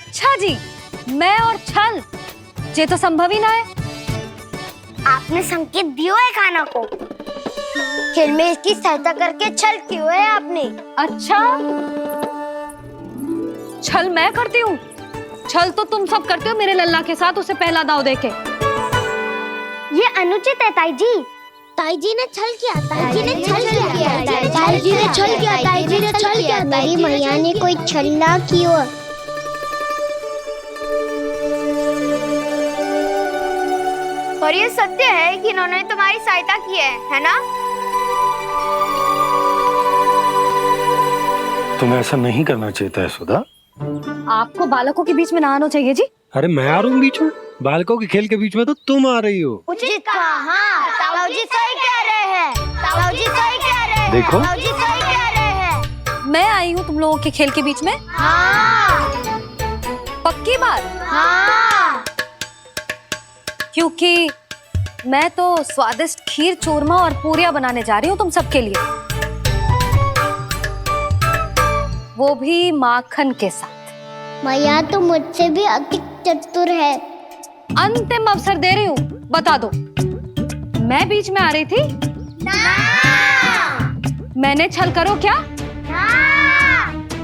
अच्छा जी, मैं और छल ये तो संभव ही ना है। आपने संकेत दियो है खाना को, खेल में इसकी सहायता करके छल क्यों है आपने? अच्छा, छल मैं करती हूँ? छल तो तुम सब करते हो मेरे लल्ला के साथ उसे पहला दाव देके। ये अनुचित है ताई जी। ताई जी ने छल किया, ताई जी ने छल किया, ताई जी ने छल किया, ताई जी ने छल किया। मेरी मैया ने कोई छल ना किया। और ये सत्य है कि इन्होंने तुम्हारी सहायता की है ना? तुम्हें ऐसा नहीं करना चाहिए था यशोदा। आपको बालकों के बीच में ना आना चाहिए जी। अरे मैं आ रहा हूँ बीच में? बालकों के खेल के बीच में तो तुम आ रही हो। उचित कहा, ताऊ जी सही कह रहे हैं, ताऊ जी सही कह रहे हैं, देखो। ताऊ जी सही कह रहे हैं। मैं आई हूँ तुम लोगों के खेल के बीच में? हाँ। पक्की बात? हाँ। क्योंकि मैं तो स्वादिष्ट खीर, चूरमा और पूरियां बनाने जा रही हूँ तुम सबके लिए, वो भी माखन के साथ। मैया तो मुझसे भी अधिक चतुर है। अंतिम अवसर दे रही हूँ, बता दो, मैं बीच में आ रही थी? ना। मैंने छल करो क्या? ना।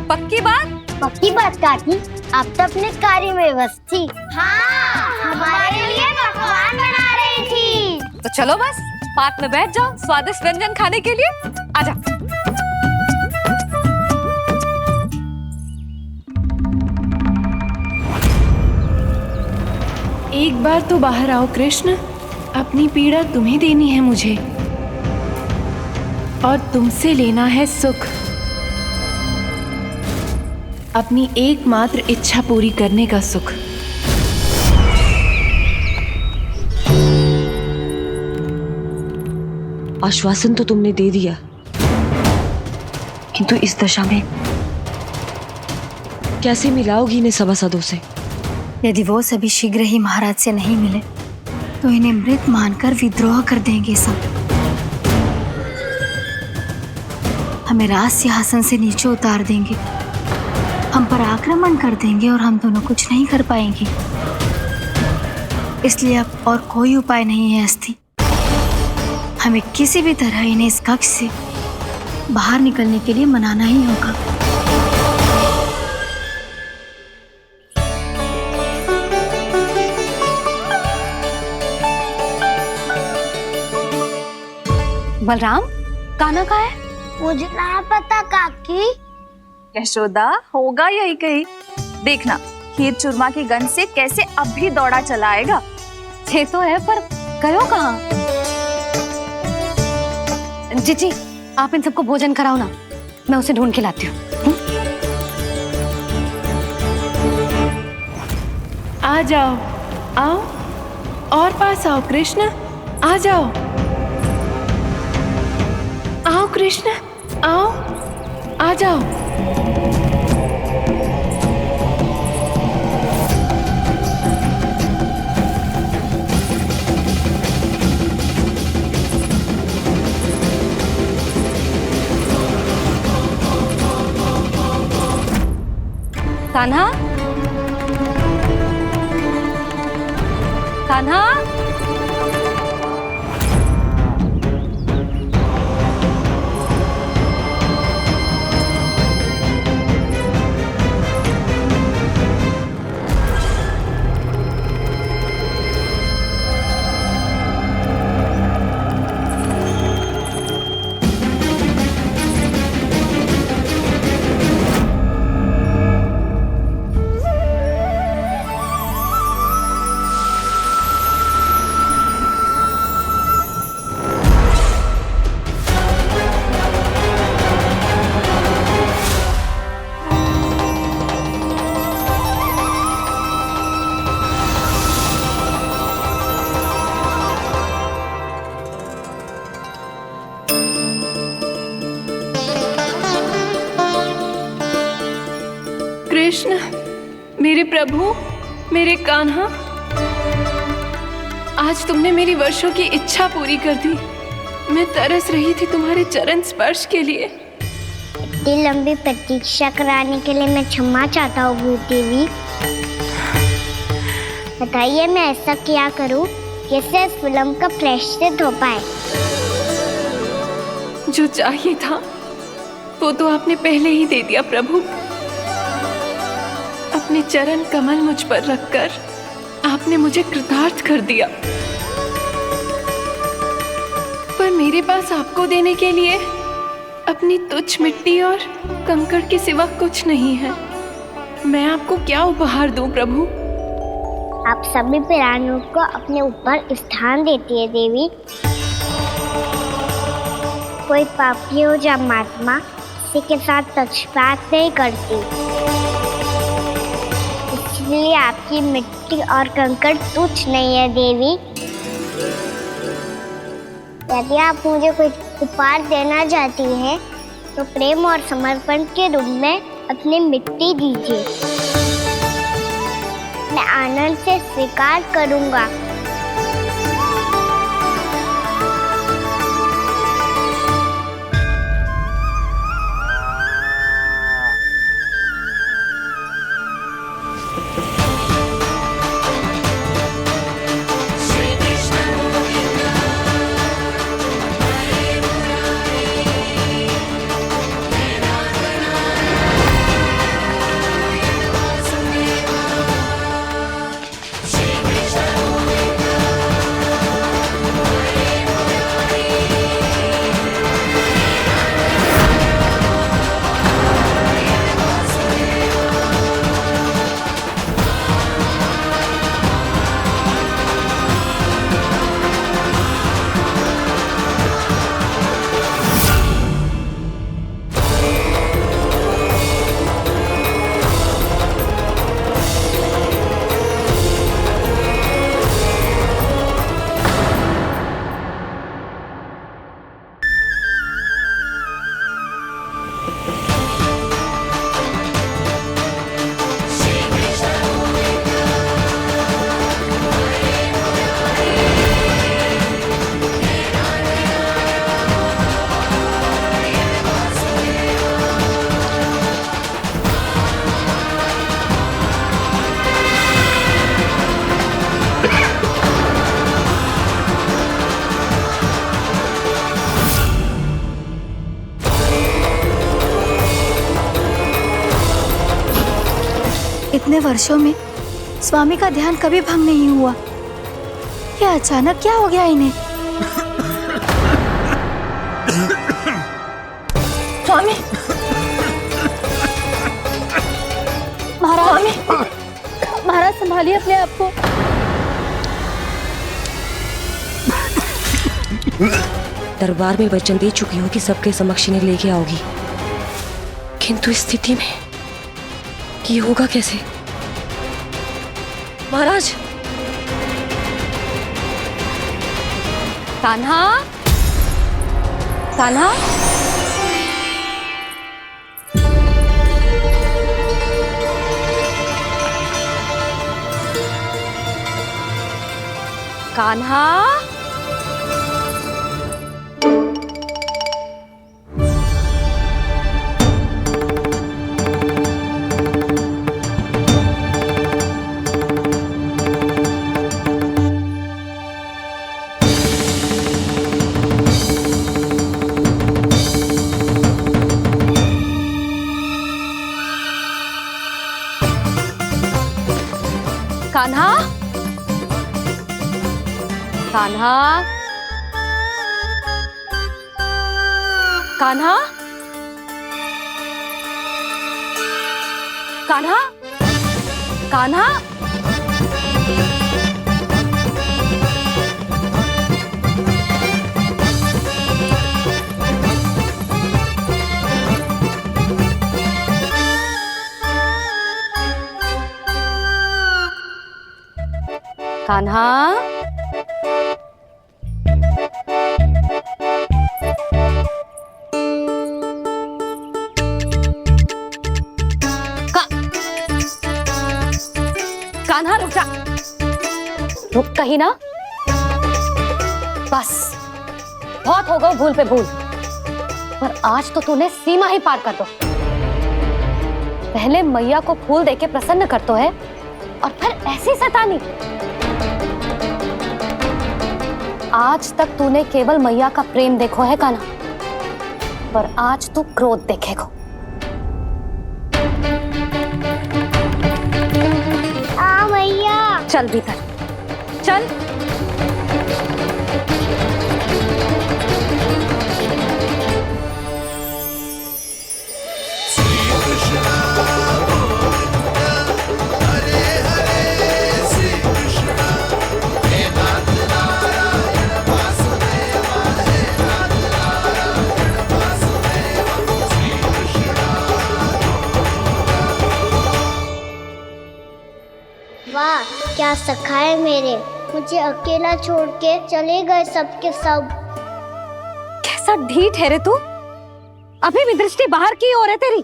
पक्की बात? पक्की बात काकी, आप तो अपने कार्य में व्यस्त थी। हाँ, हमारे लिए पकवान बना रही थी। तो चलो बस पार्क में बैठ जाओ स्वादिष्ट व्यंजन खाने के लिए। आजा। एक बार तो बाहर आओ कृष्ण, अपनी पीड़ा तुम्हें देनी है मुझे और तुमसे लेना है सुख। अपनी एकमात्र इच्छा पूरी करने का सुख। आश्वासन तो तुमने दे दिया, किंतु इस दशा में कैसे मिलाओगी इन्हें सभासदों से? यदि वो सभी शीघ्र ही महाराज से नहीं मिले तो इन्हें मृत मानकर विद्रोह कर देंगे सब। हमें राज सिंहासन से नीचे उतार देंगे, हम पर आक्रमण कर देंगे और हम दोनों कुछ नहीं कर पाएंगे। इसलिए अब और कोई उपाय नहीं है अस्थि, हमें किसी भी तरह इन्हें इस कक्ष से बाहर निकलने के लिए मनाना ही होगा। बलराम, कान्हा कहाँ है? मुझे ना पता काकी। यशोदा, होगा यही कहीं। देखना खीर चूरमा की गंध से कैसे अब भी दौड़ा चला आएगा। ये तो है, पर गयो कहाँ? जीजी, आप इन सबको भोजन कराओ ना, मैं उसे ढूंढ के लाती हूँ। आ जाओ, आओ और पास आओ कृष्ण, आ जाओ, आओ कृष्ण, आओ, आ जाओ। कान्हा, कान्हा, कृष्ण, मेरे प्रभु, मेरे कान्हा, आज तुमने मेरी वर्षों की इच्छा पूरी कर दी। मैं तरस रही थी तुम्हारे चरण स्पर्श के लिए। इतनी लंबी प्रतीक्षा कराने के लिए मैं क्षमा चाहता हूँ भूत देवी। बताइए मैं ऐसा क्या करूँ जिससे इस फिल्म का प्रायश्चित हो पाए। जो चाहिए था वो तो आपने पहले ही दे दिया प्रभु। अपने चरण कमल मुझ पर रखकर आपने मुझे कृतार्थ कर दिया, पर मेरे पास आपको देने के लिए अपनी तुच्छ मिट्टी और कंकड़ के सिवा कुछ नहीं है। मैं आपको क्या उपहार दूं प्रभु? आप सभी प्राणियों को अपने ऊपर स्थान देती है देवी। कोई पापी हो या महात्मा किसी के साथ पक्षपात नहीं करती, इसलिए आपकी मिट्टी और कंकड़ तुच्छ नहीं है देवी। यदि आप मुझे कोई उपहार देना चाहती हैं तो प्रेम और समर्पण के रूप में अपनी मिट्टी दीजिए, मैं आनंद से स्वीकार करूंगा। इतने वर्षों में स्वामी का ध्यान कभी भंग नहीं हुआ। क्या अचानक क्या हो गया इन्हें? स्वामी, महाराज, महाराज संभालिए अपने आप को। दरबार में वचन दे चुकी हूँ कि सबके समक्ष इन्हें लेके आओगी, किंतु इस स्थिति में ये होगा कैसे? महाराज, कान्हा, कान्हा, कान्हा, कान्हा, कान्हा, कान्हा, कान्हा, कान्हा, कान्हा, कान्हा रुक जा, रुक कहीं ना। बस बहुत हो गए भूल पे भूल। पर आज तो तूने सीमा ही पार कर दो। पहले मैया को फूल देके प्रसन्न कर तो है और फिर ऐसी सतानी। आज तक तूने केवल मैया का प्रेम देखो है काना, पर आज तू क्रोध देखेगा। मैया चल भीतर चल। वाह, क्या सखा है मेरे, मुझे अकेला छोड़ के चले गए सबके सब। कैसा ढीठ है रे तू, अभी भी दृष्टि बाहर की ओर है तेरी।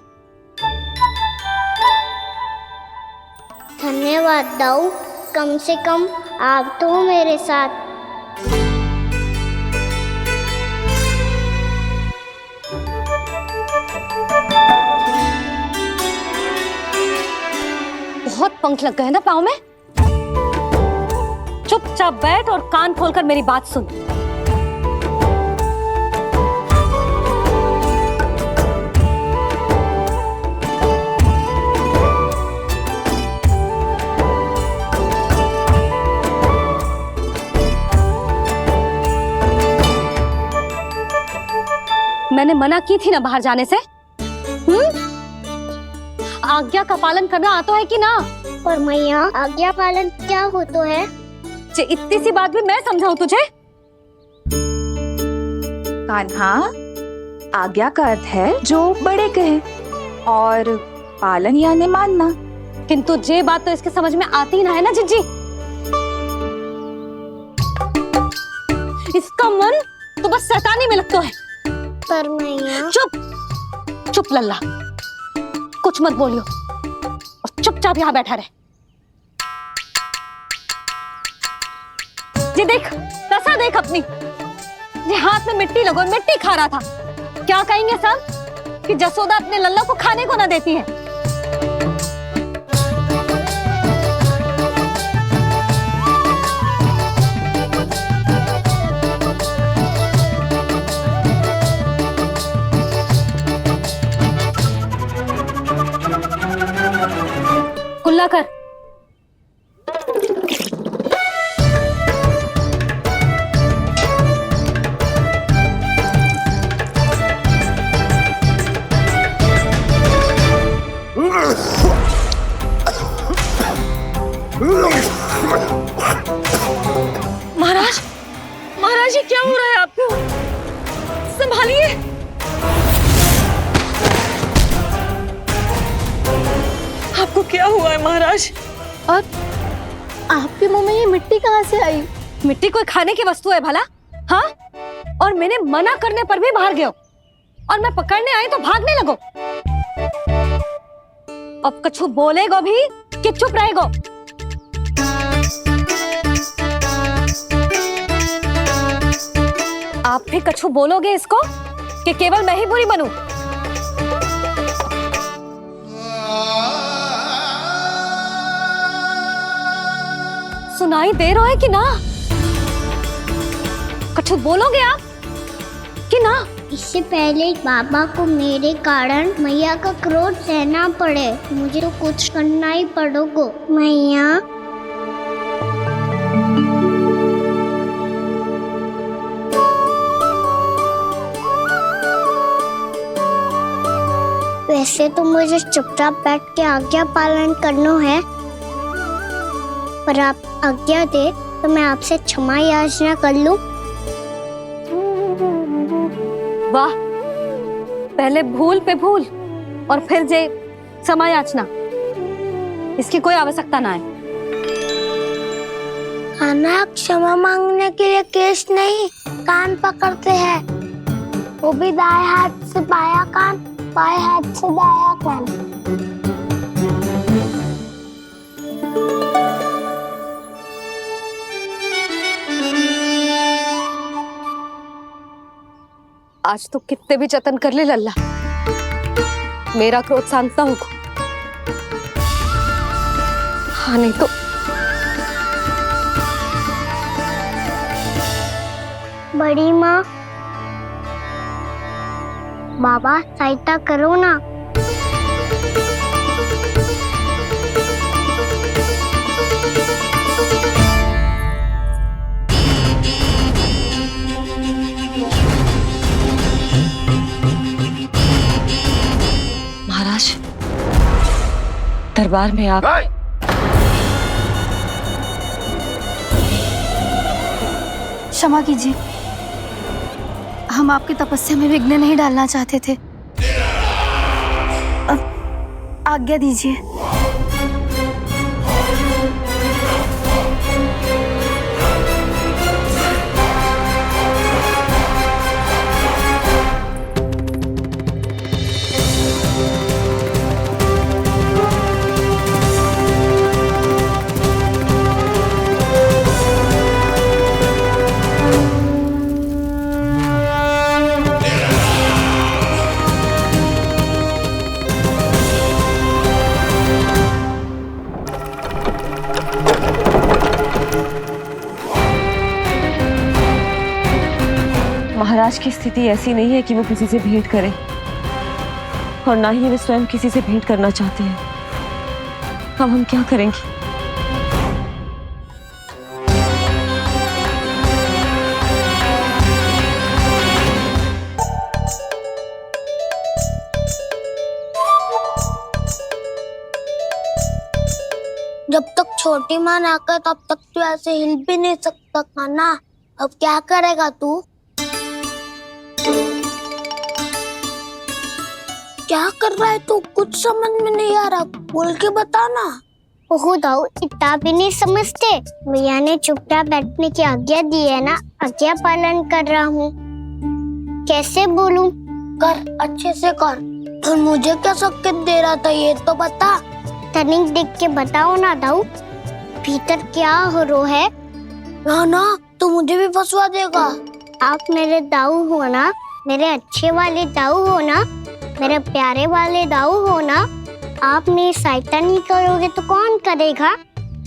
धन्यवाद दाऊ, कम से कम आप तो हो मेरे साथ। बहुत पंख लग गए ना पाँव में। चुपचाप बैठ और कान खोलकर मेरी बात सुन। मैंने मना की थी ना बाहर जाने से। आज्ञा का पालन करना आता है कि ना? पर मैया, आज्ञा पालन क्या होता है? इतनी सी बात भी मैं समझाऊं तुझे? कान्हा, आज्ञा का अर्थ है जो बड़े कहे, और पालन यानी मानना। किंतु ये बात तो इसके समझ में आती ना है ना जिज्जी। इसका मन तो बस शैतानी में लगता है। पर मैया। चुप चुप लल्ला, कुछ मत बोलियो और चुपचाप यहाँ बैठा रहे। ये देख, दशा देख अपनी। ये हाथ में मिट्टी लगो, मिट्टी खा रहा था। क्या कहेंगे सब कि जसोदा अपने लल्ला को खाने को ना देती है। कुल्ला कर। महाराज, महाराज, ये क्या हो रहा है आपको? संभालिए। आपको क्या हुआ है महाराज? और आपके मुंह में ये मिट्टी कहाँ से आई? मिट्टी कोई खाने की वस्तु है भला? हाँ, और मैंने मना करने पर भी बाहर गए और मैं पकड़ने आई तो भागने लगो। अब कछु बोलेगो भी कि चुप रहेगो? आप भी कछु बोलोगे इसको कि केवल मैं ही बुरी बनूं? सुनाई दे रहा है कि ना? कछु बोलोगे आप कि ना? इससे पहले बाबा को मेरे कारण मैया का क्रोध सहना पड़े, मुझे तो कुछ करना ही पड़ेगा। मैया, वैसे तो मुझे चुपचाप बैठ के आज्ञा पालन करना है, पर आप आज्ञा दे तो मैं आपसे क्षमा याचना कर लूं। वाह, पहले भूल पे भूल और फिर जे क्षमा याचना, इसकी कोई आवश्यकता ना है। खाना क्षमा मांगने के लिए केस नहीं, कान पकड़ते हैं, वो भी दाएं हाथ से बायां कान, बाएं हाथ से दायां कान। आज तो कितने भी जतन कर ले लल्ला, मेरा क्रोध शांत ना होगा। हाँ नहीं तो बड़ी माँ, बाबा सहायता करो ना। महाराज, दरबार में आप क्षमा कीजिए, हम आपकी तपस्या में विघ्न नहीं डालना चाहते थे। अब आज्ञा दीजिए। महाराज की स्थिति ऐसी नहीं है कि वो किसी से भेंट करें, और ना ही वे स्वयं किसी से भेंट करना चाहते हैं। अब हम क्या करेंगे? जब तक छोटी माँ ना कर तब तक तू ऐसे हिल भी नहीं सकता था ना। अब क्या करेगा तू? क्या कर रहा है तू? कुछ समझ में नहीं आ रहा, बोल के बता ना। ओहो दाऊ, इतना भी नहीं समझते। भैया ने चुपचाप बैठने की आज्ञा दी है ना, आज्ञा पालन कर रहा हूँ। कैसे बोलूं? कर, अच्छे से कर। तो मुझे क्या संकेत दे रहा था ये तो बता। तनिक देख के बताओ ना दाऊ, भीतर क्या हो रहा है? ना ना, तू मुझे भी फंसवा देगा। आप मेरे दाऊ हो ना, मेरे अच्छे वाले दाऊ हो ना, मेरे प्यारे वाले दाऊ हो ना। आप मेरी सहायता नहीं करोगे तो कौन करेगा?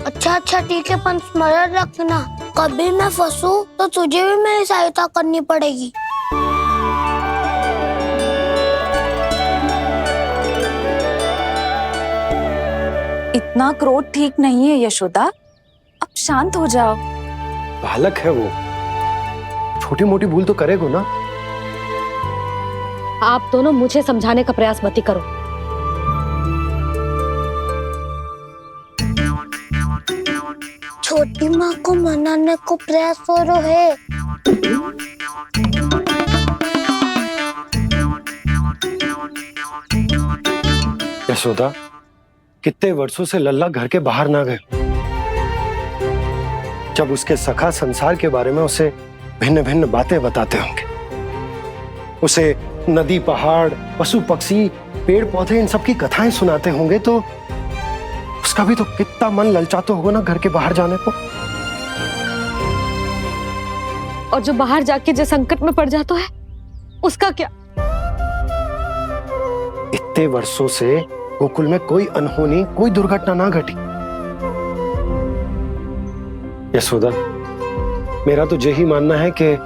अच्छा अच्छा ठीक है, पर स्मरण रखना, कभी मैं फंसू तो तुझे भी मेरी सहायता करनी पड़ेगी। इतना क्रोध ठीक नहीं है यशोदा, अब शांत हो जाओ। बालक है वो, छोटी मोटी भूल तो करेगा ना। आप दोनों मुझे समझाने का प्रयास मत ही करो। छोटी माँ को मनाने को प्रयास हो रहा है। यशोदा, कितने वर्षों से लल्ला घर के बाहर ना गए। जब उसके सखा संसार के बारे में उसे भिन्न भिन्न बातें बताते होंगे, उसे नदी पहाड़ पशु पक्षी पेड़ पौधे इन सब की कथाएं सुनाते होंगे, तो उसका भी तो कितना मन ललचाता होगा ना घर के बाहर जाने को। और जो बाहर जाके जो संकट में पड़ जाता है उसका क्या? इतने वर्षों से गोकुल में कोई अनहोनी कोई दुर्घटना ना घटी। यशोदा, मेरा तो यही मानना है कि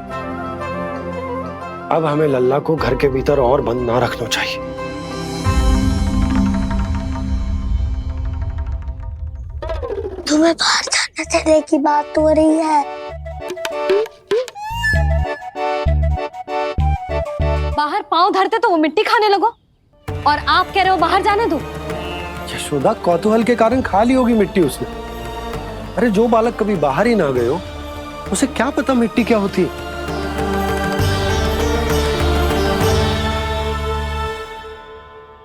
अब हमें लल्ला को घर के भीतर और बंद ना रखना चाहिए। तुम्हें बाहर जाने देने की बात हो रही है। बाहर पांव धरते तो वो मिट्टी खाने लगो, और आप कह रहे हो बाहर जाने दो। यशोदा, कौतूहल के कारण खा ली होगी मिट्टी उसने। अरे जो बालक कभी बाहर ही ना गए हो, उसे क्या पता मिट्टी क्या होती है।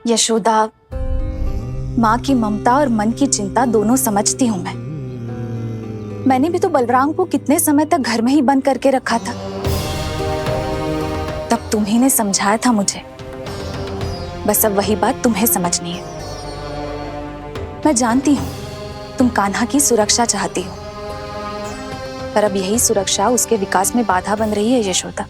यशोदा, माँ की ममता और मन की चिंता दोनों समझती हूँ मैं। मैंने भी तो बलराम को कितने समय तक घर में ही बंद करके रखा था। तब तुम्ही ने समझाया था मुझे, बस अब वही बात तुम्हें समझनी है। मैं जानती हूँ तुम कान्हा की सुरक्षा चाहती हो, पर अब यही सुरक्षा उसके विकास में बाधा बन रही है यशोदा।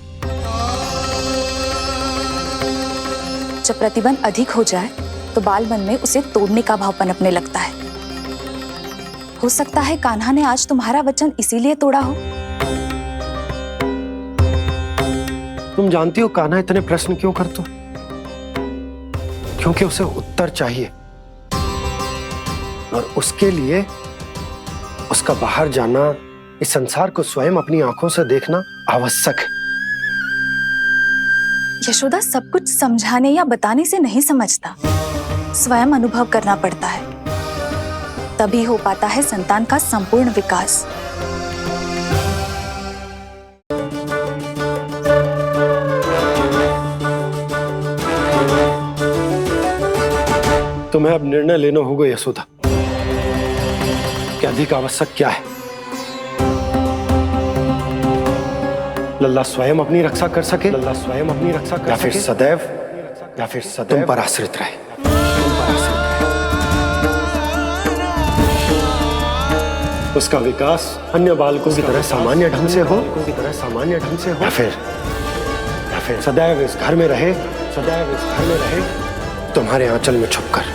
जब प्रतिबंध अधिक हो जाए तो बाल मन में उसे तोड़ने का भाव पनपने लगता है। हो सकता है कान्हा ने आज तुम्हारा वचन इसीलिए तोड़ा हो। तुम जानती हो कान्हा इतने प्रश्न क्यों करता? क्योंकि उसे उत्तर चाहिए और उसके लिए उसका बाहर जाना, इस संसार को स्वयं अपनी आंखों से देखना आवश्यक है। यशोदा सब कुछ समझाने या बताने से नहीं समझता, स्वयं अनुभव करना पड़ता है, तभी हो पाता है संतान का संपूर्ण विकास। तुम्हें अब निर्णय लेना होगा यशोदा कि अधिक आवश्यक क्या है। लल्ला स्वयं अपनी रक्षा कर सके, लल्ला स्वयं अपनी रक्षा कर सके, या फिर सदैव तुम पर आश्रित रहे। उसका विकास अन्य बालकों की तरह सामान्य ढंग से हो, या फिर सदैव इस घर में रहे, तुम्हारे आंचल में छुपकर।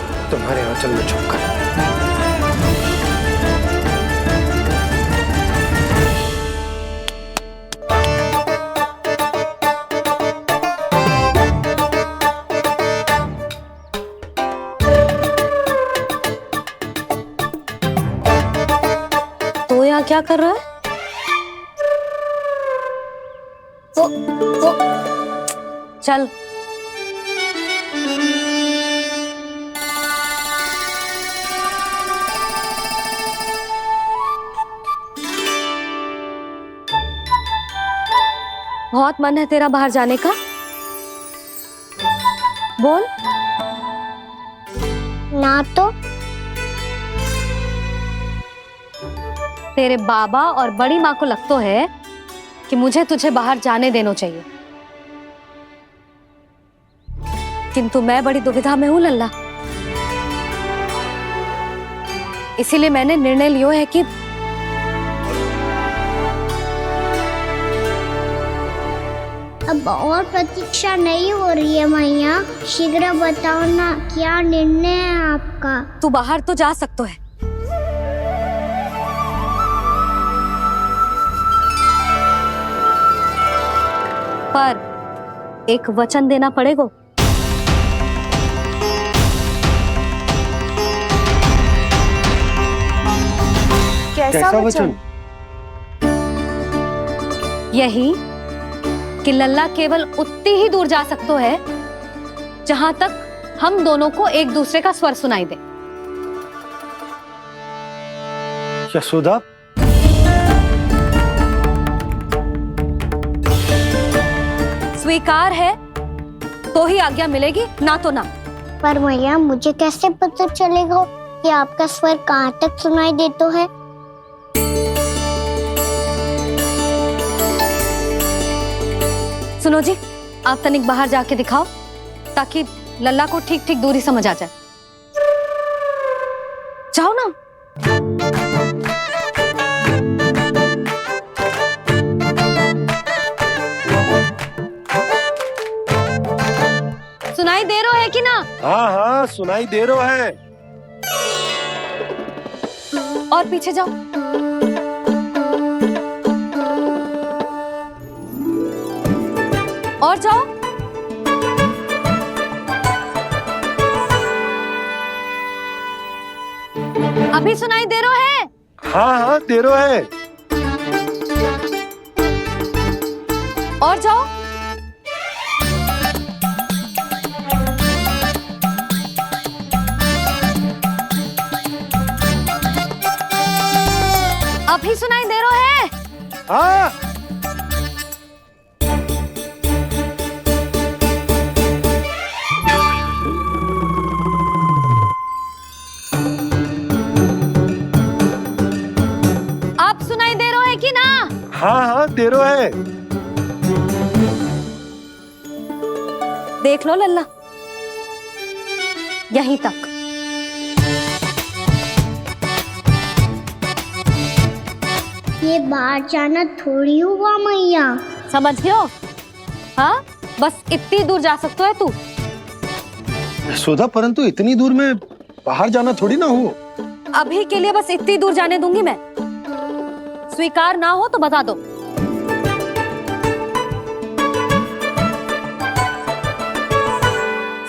तो यहाँ क्या कर रहा है? वो चल। बहुत मन है तेरा बाहर जाने का? बोल। ना तो। तेरे बाबा और बड़ी माँ को लगता है कि मुझे तुझे बाहर जाने देना चाहिए, किंतु मैं बड़ी दुविधा में हूं लल्ला। इसीलिए मैंने निर्णय लिया है कि अब और प्रतीक्षा नहीं हो रही है मैया, शीघ्र बताओ ना क्या निर्णय है आपका। तू बाहर तो जा सकता है, पर एक वचन देना पड़ेगा। कैसा वचन? यही कि लल्ला केवल उतनी ही दूर जा सकता है जहां तक हम दोनों को एक दूसरे का स्वर सुनाई दे। यशोदा, स्वीकार है तो ही आज्ञा मिलेगी, ना तो ना। पर मैया मुझे कैसे पता चलेगा कि आपका स्वर कहाँ तक सुनाई देता है? सुनो जी, आप तनिक बाहर जाके दिखाओ ताकि लल्ला को ठीक ठीक दूरी समझ आ जाए। जाओ ना। सुनाई दे रहा है कि ना? हाँ सुनाई दे रहा है। और पीछे जाओ। और जाओ। अभी सुनाई दे रहा है? हाँ दे रहा है। और जाओ। अभी सुनाई दे रहा है? हाँ। आप सुनाई दे रहा है कि ना? हाँ दे रहा है। देख लो लल्ला, यहीं तक। ये बाहर जाना थोड़ी हुआ मैया। समझ गयो? हाँ, बस इतनी दूर जा सकता है तू। यशोदा, परंतु इतनी दूर में बाहर जाना थोड़ी ना हो। अभी के लिए बस इतनी दूर जाने दूंगी मैं। स्वीकार ना हो तो बता दो।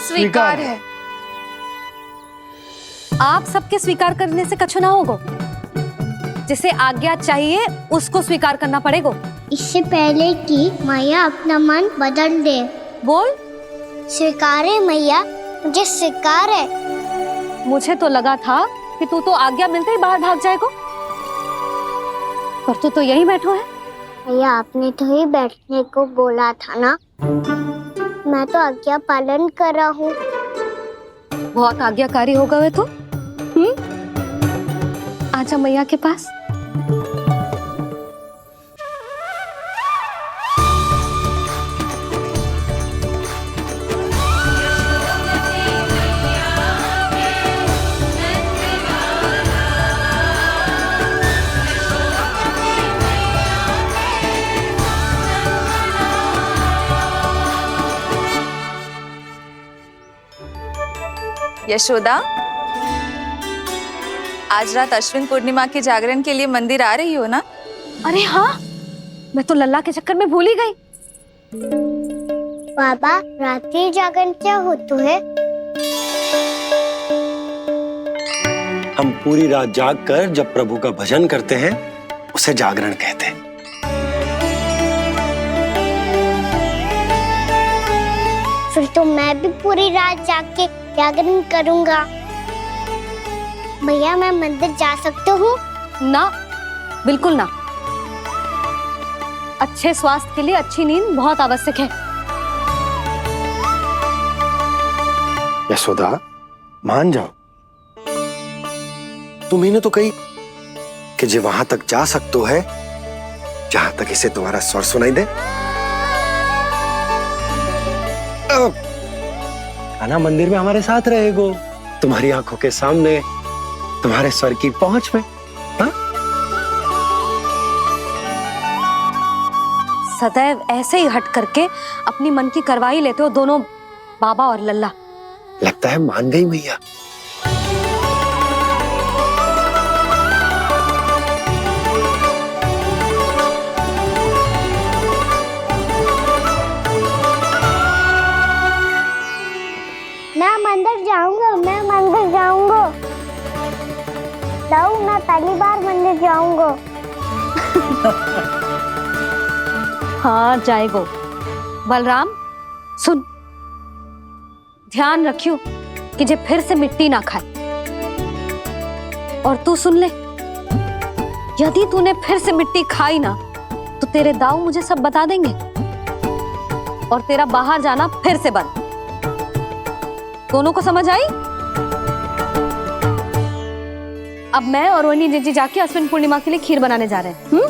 स्वीकार है। आप सबके स्वीकार करने से कछु ना होगो। जिसे आज्ञा चाहिए उसको स्वीकार करना पड़ेगा। इससे पहले कि मैया अपना मन बदल दे। बोल। स्वीकार है मैया, मुझे स्वीकार है। मुझे तो लगा था कि तू तो आज्ञा मिलते ही बाहर भाग जाएगा, पर तू तो यही बैठो है। मैया आपने तो ही बैठने को बोला था ना, मैं तो आज्ञा पालन कर रहा हूँ। बहुत आज्ञाकारी होगा वे तो। आजा मैया के पास। यशोदा, आज रात अश्विन पूर्णिमा के जागरण के लिए मंदिर आ रही हो ना? अरे हाँ, मैं तो लल्ला के चक्कर में भूल ही गई। बाबा, रात्रि जागरण क्या होता है? हम पूरी रात जाग कर जब प्रभु का भजन करते हैं उसे जागरण कहते हैं। फिर तो मैं भी पूरी रात जाग के जागरण करूंगा। भैया, मैं मंदिर जा सकता हूँ? ना, बिल्कुल ना। अच्छे स्वास्थ्य के लिए अच्छी नींद बहुत आवश्यक है। यशोदा, मान जाओ। तुम्ही ने तो कही कि जे वहां तक जा सकते है जहां तक इसे तुम्हारा स्वर सुनाई दे। कान्हा मंदिर में हमारे साथ रहेगो, तुम्हारी आंखों के सामने, तुम्हारे स्वर की पहुंच में। हा? सदैव ऐसे ही हट करके अपनी मन की करवाई लेते हो दोनों बाबा और लल्ला। लगता है मान गई मैया। मैं मंदिर जाऊंगा, मैं मंदिर जाऊंगा। दाऊ, मैं पहली बार मंदिर जाऊंगा। हाँ, जाएगो। बलराम, सुन, ध्यान रखियो कि जे फिर से मिट्टी ना खाए। और तू सुन ले, यदि तूने फिर से मिट्टी खाई ना तो तेरे दाऊ मुझे सब बता देंगे और तेरा बाहर जाना फिर से बंद। दोनों को समझ आई? अब मैं और रोहिणी जीजी जाके अश्विन पूर्णिमा के लिए खीर बनाने जा रहे हैं।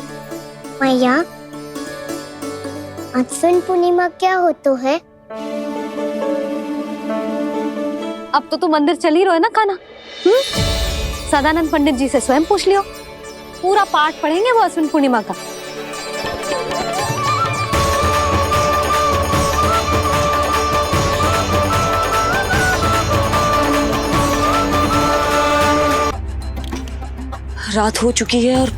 मैया, अश्विन पूर्णिमा क्या होता है? अब तो तू मंदिर चल ही रहो है ना कान्हा। सदानंद पंडित जी से स्वयं पूछ लियो, पूरा पाठ पढ़ेंगे वो अश्विन पूर्णिमा का। रात हो चुकी है और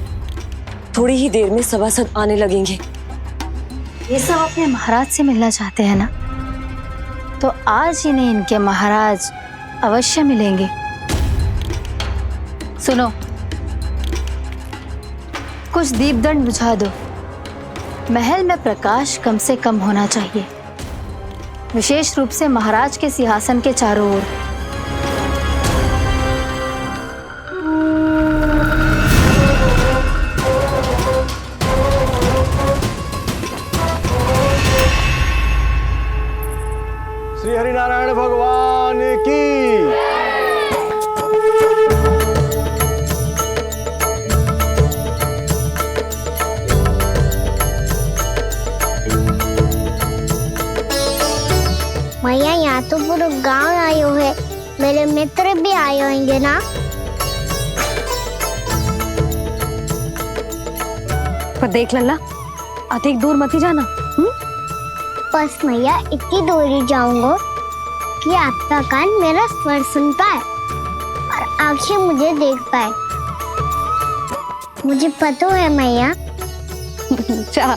थोड़ी ही देर में सभासद आने लगेंगे। ये सब अपने महाराज से मिलना चाहते हैं ना, तो आज इन्हें इनके महाराज अवश्य मिलेंगे। सुनो, कुछ दीपदंड बुझा दो। महल में प्रकाश कम से कम होना चाहिए, विशेष रूप से महाराज के सिंहासन के चारों ओर। श्री हरिनारायण भगवान की। मैया, यहाँ तो पूरा गांव आयो है, मेरे मित्र भी आए होंगे ना? पर देख लल्ला, अधिक दूर मत ही जाना। बस मैया, इतनी दूर ही जाऊंगा ताकि आपका कान मेरा स्वर सुन पाए और आंखें मुझे देख पाए। मुझे पता है मैया। अच्छा,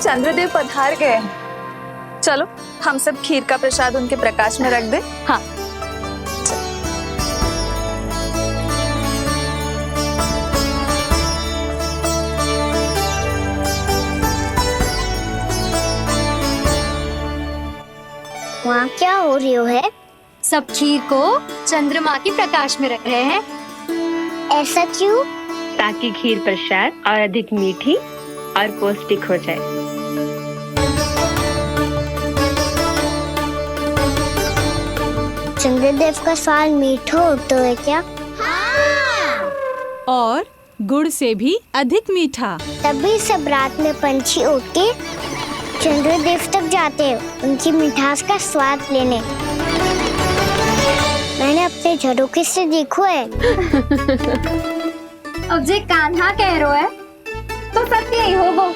चंद्रदेव पधार गए। चलो हम सब खीर का प्रसाद उनके प्रकाश में रख दें। हाँ। वहाँ क्या हो रही है? सब खीर को चंद्रमा की प्रकाश में रख रहे हैं। ऐसा क्यों? ताकि खीर प्रसाद और अधिक मीठी और पौष्टिक हो जाए। चंद्रदेव का स्वाद मीठा होता है क्या? और गुड़ से भी अधिक मीठा। तभी सब रात में पंछी उड़ के चंद्रदेव तक जाते हैं उनकी मिठास का स्वाद लेने। मैंने अपने झरोखे से देखो है। अब जे कान्हा कह रो है तो सत्य ही हो वो।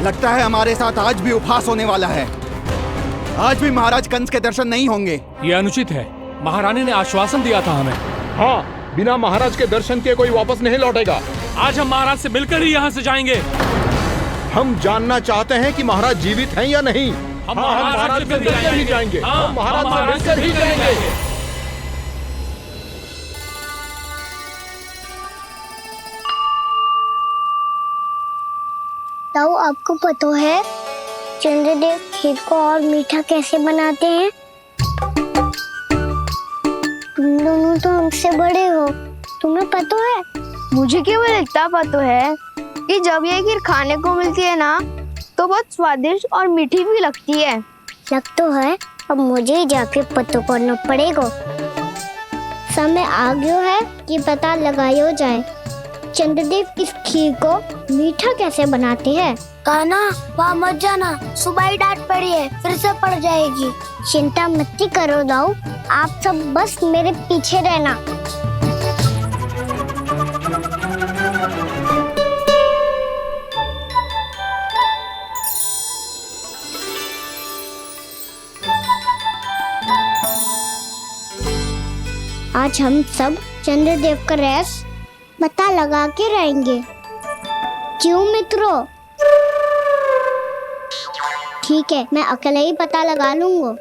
लगता है हमारे साथ आज भी उपहास होने वाला है। आज भी महाराज कंस के दर्शन नहीं होंगे। ये अनुचित है। महारानी ने आश्वासन दिया था हमें। हाँ, बिना महाराज के दर्शन के कोई वापस नहीं लौटेगा। आज हम महाराज से मिलकर ही यहाँ से जाएंगे। हम जानना चाहते हैं कि महाराज जीवित हैं या नहीं। हम महाराज से मिलकर ही जाएंगे। हम महाराज से मिलकर ही जाएंगे। ताऊ, आपको पता है चंद्रदेव खीर को और मीठा कैसे बनाते हैं? तुम दोनों तो हमसे बड़े हो, तुम्हें पता है? मुझे केवल इतना पता है कि जब ये खीर खाने को मिलती है ना तो बहुत स्वादिष्ट और मीठी भी लगती है। लग तो है, अब मुझे ही जाके पता करना पड़ेगा। समय आ गया है कि पता लगाया जाए चंद्रदेव इस खीर को मीठा कैसे बनाते हैं। कान्हा, वहाँ मत जाना, सुबह ही डांट पड़ी है, फिर से पड़ जाएगी। चिंता मत करो दाऊ, आप सब बस मेरे पीछे रहना। आज हम सब चंद्रदेव का रहस्य पता लगा के रहेंगे। क्यों मित्रों? ठीक है, मैं अकेले ही पता लगा लूंगा।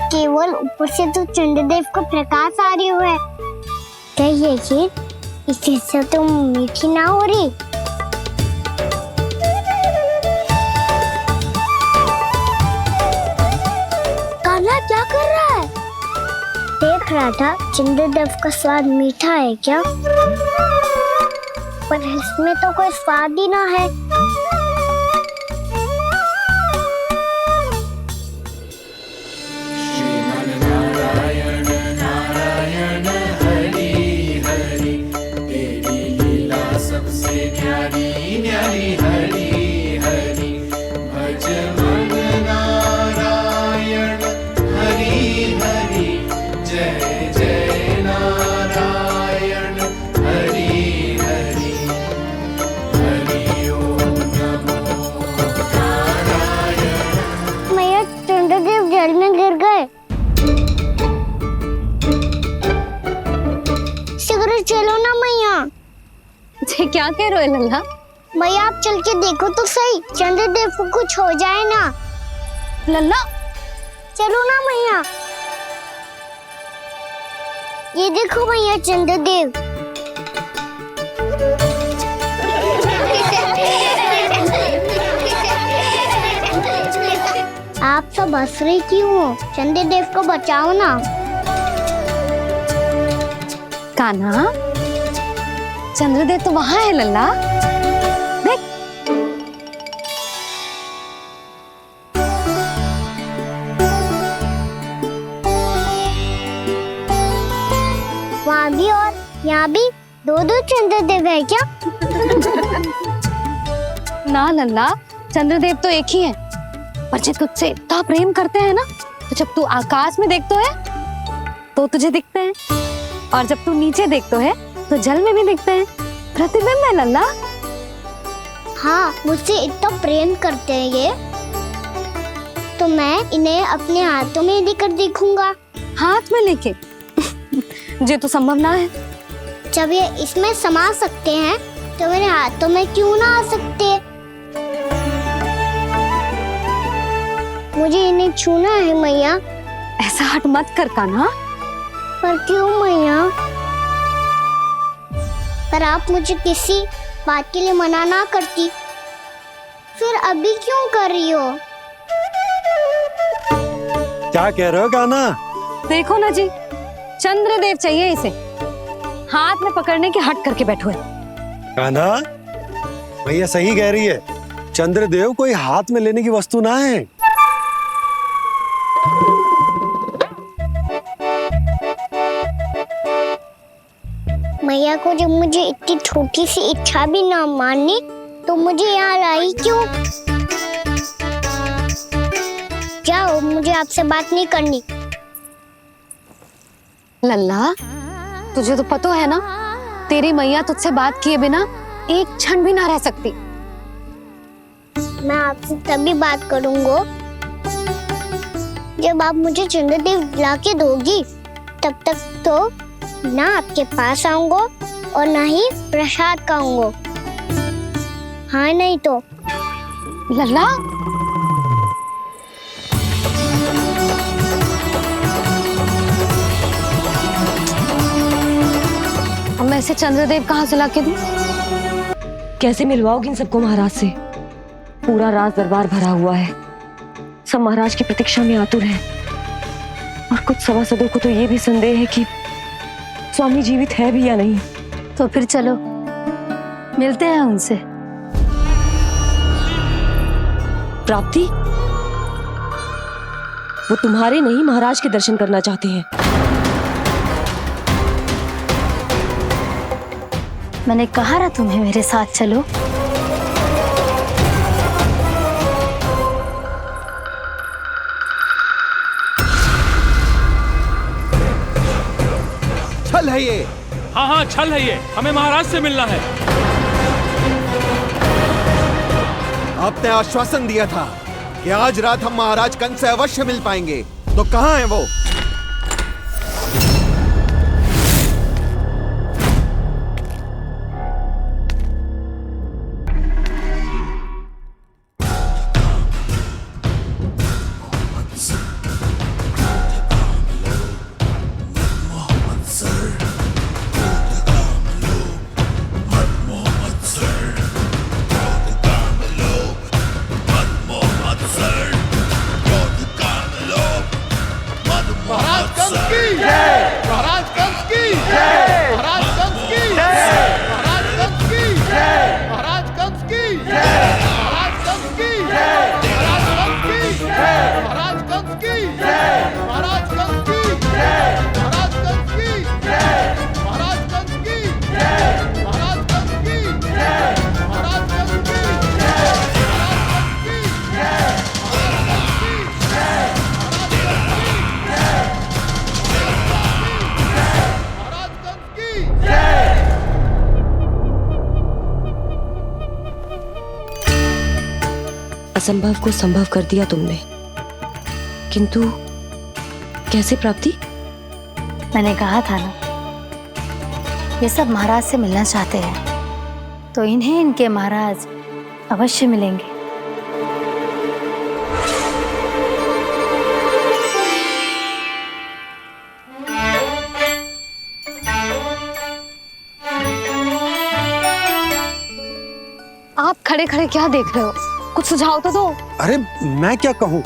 केवल ऊपर से तो चंद्रदेव को प्रकाश आ रही है। क्या ये खीर इससे तो मीठी ना हो रही? क्या कर रहा है? देख रहा था चंद्रदेव का स्वाद मीठा है क्या, पर इसमें तो कोई स्वाद ही ना है। नारायण नारायण हरि हरि, तेरी लीला सबसे प्यारी। चलो ना मैया। ये क्या कह रहे हो लल्ला? मैया आप चल के देखो तो सही, चंद्रदेव को कुछ हो जाए ना। लल्ला चलो ना मैया। ये देखो मैया चंद्रदेव। आप सब हंस रही क्यों हो? चंद्रदेव को बचाओ ना। कान्हा, चंद्रदेव तो वहां है लल्ला, देख। वहाँ भी और यहाँ भी दो चंद्रदेव है क्या? ना लल्ला, चंद्रदेव तो एक ही है, पर जब तुझसे इतना प्रेम करते हैं ना, तो जब तू आकाश में देखतो है तो तुझे दिखते हैं, और जब तू नीचे देखतो है तो जल में भी दिखते हैं। प्रतिबिंब है लल्ला। हाँ, मुझसे इतना प्रेम करते हैं ये, तो मैं इन्हें अपने हाथों में लेकर देखूंगा। हाथ में लेके? ये तो संभव ना है। जब ये इसमें समा सकते हैं तो मेरे हाथों में क्यों ना आ सकते? मुझे इन्हें छूना है मैया। ऐसा हट मत कर कान्हा। पर क्यों मैया? पर आप मुझे किसी बात के लिए मना ना करती, फिर अभी क्यों कर रही हो? क्या कह रहे हो कान्हा? देखो ना जी, चंद्रदेव चाहिए इसे, हाथ में पकड़ने के हट करके बैठो है। कान्हा, भैया सही कह रही है, चंद्रदेव कोई हाथ में लेने की वस्तु ना है। मैया को जब मुझे इतनी छोटी सी इच्छा भी ना माननी, तो मुझे यहाँ लाई क्यों? जाओ, मुझे आपसे बात नहीं करनी। लल्ला, तुझे तो पता है ना, तेरी मैया तुझसे बात किए बिना एक क्षण भी ना रह सकती। मैं आपसे तभी बात करूंगा जब आप मुझे चंद्रदेव ला के दोगी। तब तक तो ना आपके पास आऊंगा और ना ही प्रसाद खाऊंगा। हाँ नहीं तो? लल्ला, अब मैं इसे चंद्रदेव कहाँ से लाके दूं? कैसे मिलवाओगी इन सबको महाराज से? पूरा राज दरबार भरा हुआ है, सब महाराज की प्रतीक्षा में आतुर हैं, और कुछ सभासदों को तो ये भी संदेह है कि स्वामी जीवित है भी या नहीं। तो फिर चलो मिलते हैं उनसे। प्राप्ति, वो तुम्हारे नहीं महाराज के दर्शन करना चाहते हैं। मैंने कहा ना तुम्हें मेरे साथ चलो। छल है ये। हाँ हाँ, छल है ये, हमें महाराज से मिलना है। आपने आश्वासन दिया था कि आज रात हम महाराज कंस से अवश्य मिल पाएंगे, तो कहाँ है वो? असंभव को संभव कर दिया तुमने, किंतु कैसे प्राप्ति? मैंने कहा था ना, ये सब महाराज से मिलना चाहते हैं तो इन्हें इनके महाराज अवश्य मिलेंगे। आप खड़े खड़े क्या देख रहे हो? कुछ सुझाव तो दो। अरे मैं क्या कहूँ,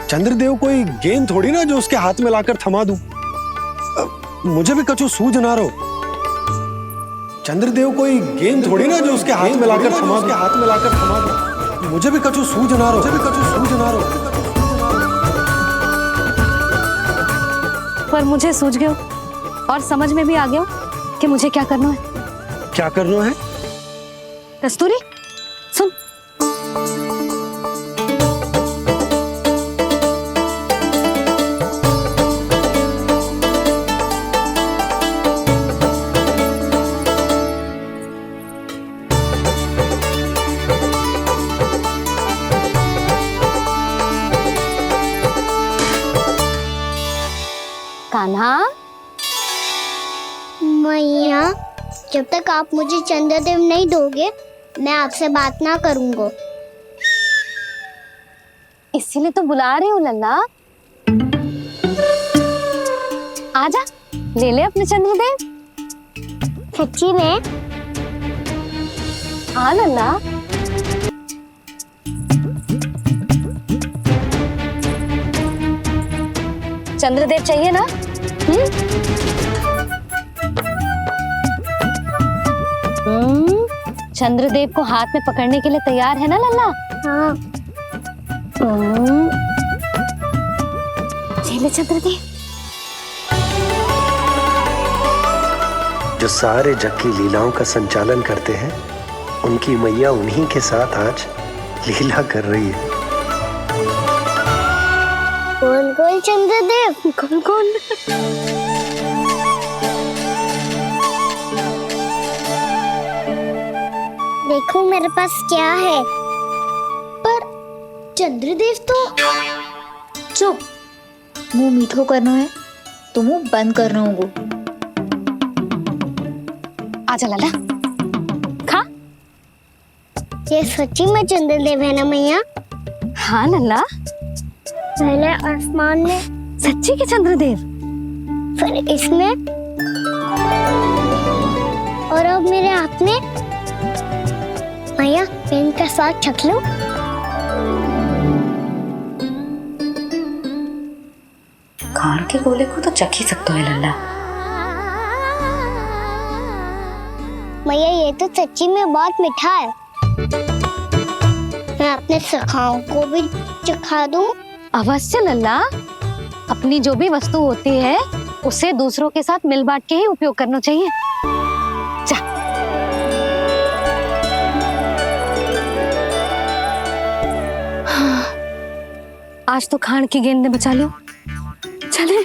चंद्रदेव कोई गेंद थोड़ी ना जो उसके हाथ में लाकर थमा दूं। मुझे भी कछु सूझ ना रहो। चंद्रदेव कोई गेंद थोड़ी ना जो उसके हाथ में लाकर थमा दूं। मुझे भी कछु सूझ ना रहो। पर मुझे सूझ गयो और समझ में भी आ गया कि मुझे क्या करना है। क्या करना है? कस्तूरी सुन। कान्हा, मैया, जब तक आप मुझे चंद्रदेव नहीं दोगे मैं आपसे बात ना करूंगा। इसीलिए तो बुला रही हूँ लल्ला। आजा, ले ले अपने चंद्रदेव। सच्ची में? हाँ लल्ला। चंद्रदेव चाहिए ना? चंद्रदेव को हाथ में पकड़ने के लिए तैयार है ना लल्ला? हाँ। ले चंद्रदेव। जो सारे जग की लीलाओं का संचालन करते हैं, उनकी मैया उन्हीं के साथ आज लीला कर रही है। कौन कौन चंद्रदेव? कौन कौन? देखो मेरे पास क्या है। पर चंद्रदेव तो चुप, मुंह मीठो करना है तो मुंह बंद करना होगा। आजा लल्ला, खा। ये सच्ची में चंद्रदेव है ना मैया? हाँ लल्ला, पहले आसमान में सच्ची के चंद्रदेव, फिर इसमें और अब मेरे हाथ में। मैया, मैं इनका स्वाद चख लूं? खान के गोले को तो चख ही सकते है लल्ला। मैया, ये तो सच्ची में बहुत मीठा है। मैं अपने सखाओं को भी चखा दूं? अवश्य लल्ला। अपनी जो भी वस्तु होती है उसे दूसरों के साथ मिल बांट के ही उपयोग करना चाहिए। जा। हाँ, आज तो खान की गेंद ने बचा लो। चले।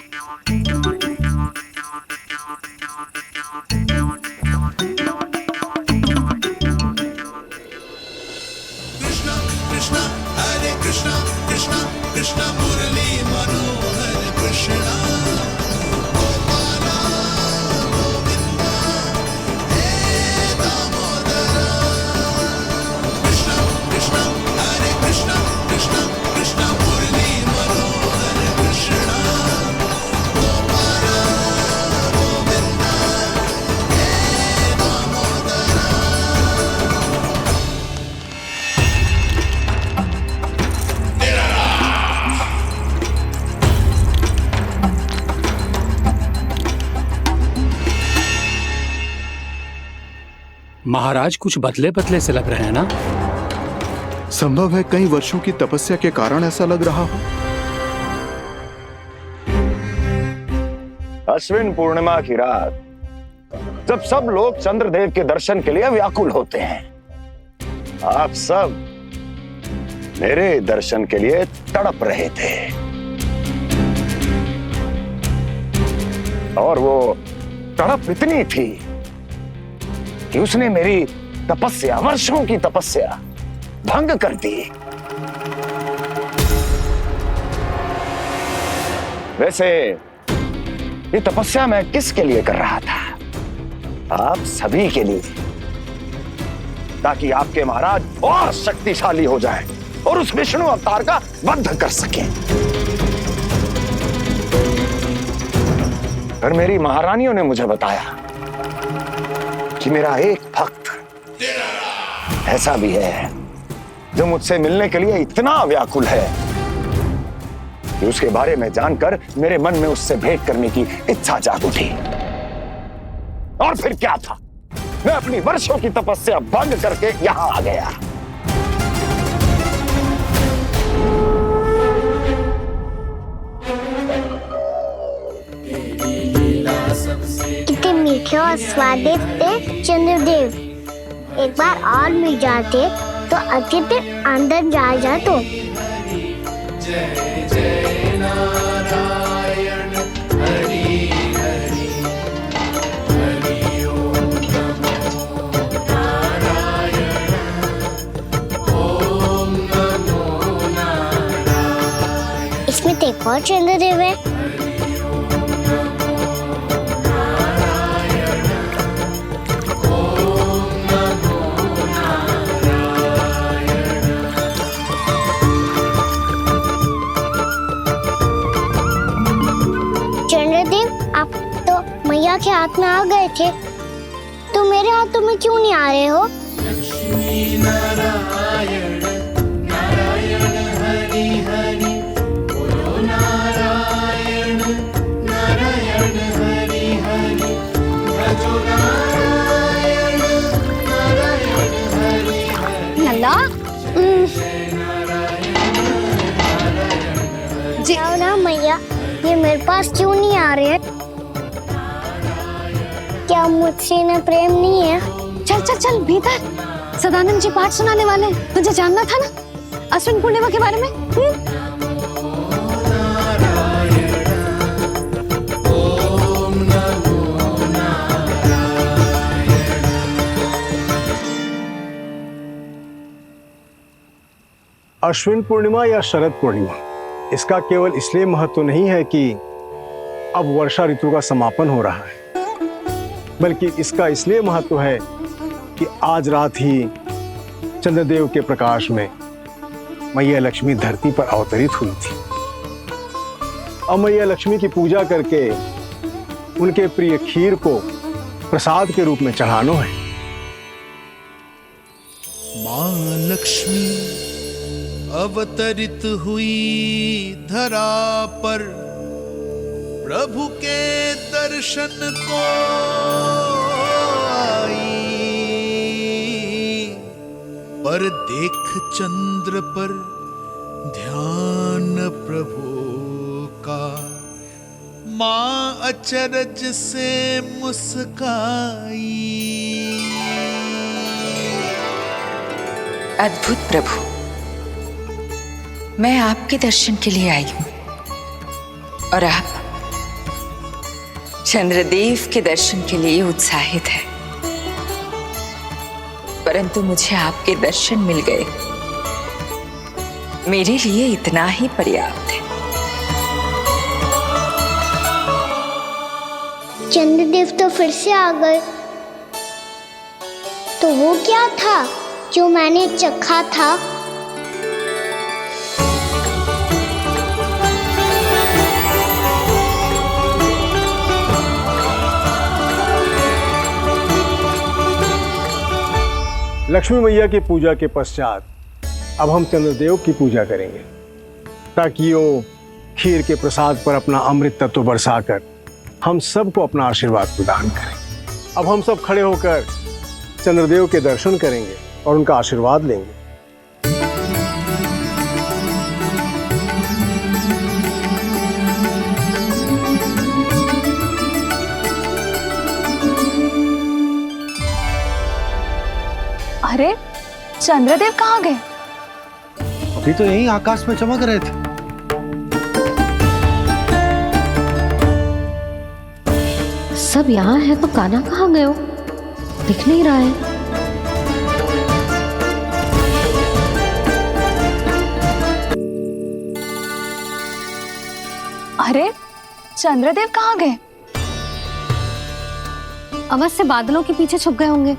महाराज कुछ बदले बदले से लग रहे हैं ना? संभव है कई वर्षों की तपस्या के कारण ऐसा लग रहा हो। अश्विन पूर्णिमा की रात, जब सब लोग चंद्रदेव के दर्शन के लिए व्याकुल होते हैं, आप सब मेरे दर्शन के लिए तड़प रहे थे। और वो तड़प इतनी थी कि उसने मेरी तपस्या, वर्षों की तपस्या भंग कर दी। वैसे ये तपस्या मैं किसके लिए कर रहा था? आप सभी के लिए, ताकि आपके महाराज और शक्तिशाली हो जाएं और उस विष्णु अवतार का वध कर सकें। पर मेरी महारानियों ने मुझे बताया कि मेरा एक भक्त ऐसा भी है जो मुझसे मिलने के लिए इतना व्याकुल है कि उसके बारे में जानकर मेरे मन में उससे भेंट करने की इच्छा जाग उठी। और फिर क्या था, मैं अपनी वर्षों की तपस्या भंग करके यहां आ गया। कितने मीठे और स्वादिष्ट थे चंद्रदेव। एक बार और मिल जाते तो अच्छे दिन अंदर जा तो। जय जय नारायण हरि हरि हरि ओम नमो नारायण ओम नमो नारायण। इसमें तो एक और चंद्रदेव है। मैया के हाथ में आ गए थे तो मेरे हाथों में क्यों नहीं आ रहे हो? लक्ष्मी नारायण नारायण हरि हरि बोलो नारायण नारायण हरि हरि भजो नारायण नारायण हरि हरि। नंदा जी ना मैया, ये मेरे पास क्यों नहीं आ रहे हैं? क्या मुझसे इन्हें प्रेम नहीं है? चल चल चल भीतर, सदानंद जी पाठ सुनाने वाले। तुझे जानना था ना अश्विन पूर्णिमा के बारे में? अश्विन पूर्णिमा या शरद पूर्णिमा, इसका केवल इसलिए महत्व नहीं है कि अब वर्षा ऋतु का समापन हो रहा है, बल्कि इसका इसलिए महत्व है कि आज रात ही चंद्रदेव के प्रकाश में मैया लक्ष्मी धरती पर अवतरित हुई थी। अब मैया लक्ष्मी की पूजा करके उनके प्रिय खीर को प्रसाद के रूप में चढ़ाना है। मां लक्ष्मी अवतरित हुई धरा पर, प्रभु के दर्शन को आई, पर देख चंद्र पर ध्यान प्रभु का, मां अचरज से मुस्काई। अद्भुत प्रभु, मैं आपके दर्शन के लिए आई हूं और आप चंद्रदेव के दर्शन के लिए उत्साहित है, परंतु मुझे आपके दर्शन मिल गए, मेरे लिए इतना ही पर्याप्त है। चंद्रदेव तो फिर से आ गए, तो वो क्या था जो मैंने चखा था? लक्ष्मी मैया की पूजा के पश्चात अब हम चंद्रदेव की पूजा करेंगे, ताकि वो खीर के प्रसाद पर अपना अमृत तत्व बरसाकर हम सबको अपना आशीर्वाद प्रदान करें। अब हम सब खड़े होकर चंद्रदेव के दर्शन करेंगे और उनका आशीर्वाद लेंगे। अरे चंद्रदेव कहाँ गए? अभी तो यही आकाश में चमक रहे थे। सब यहाँ है तो कान्हा कहाँ गए हो? दिख नहीं रहा है। अरे चंद्रदेव कहाँ गए? अवश्य बादलों के पीछे छुप गए होंगे।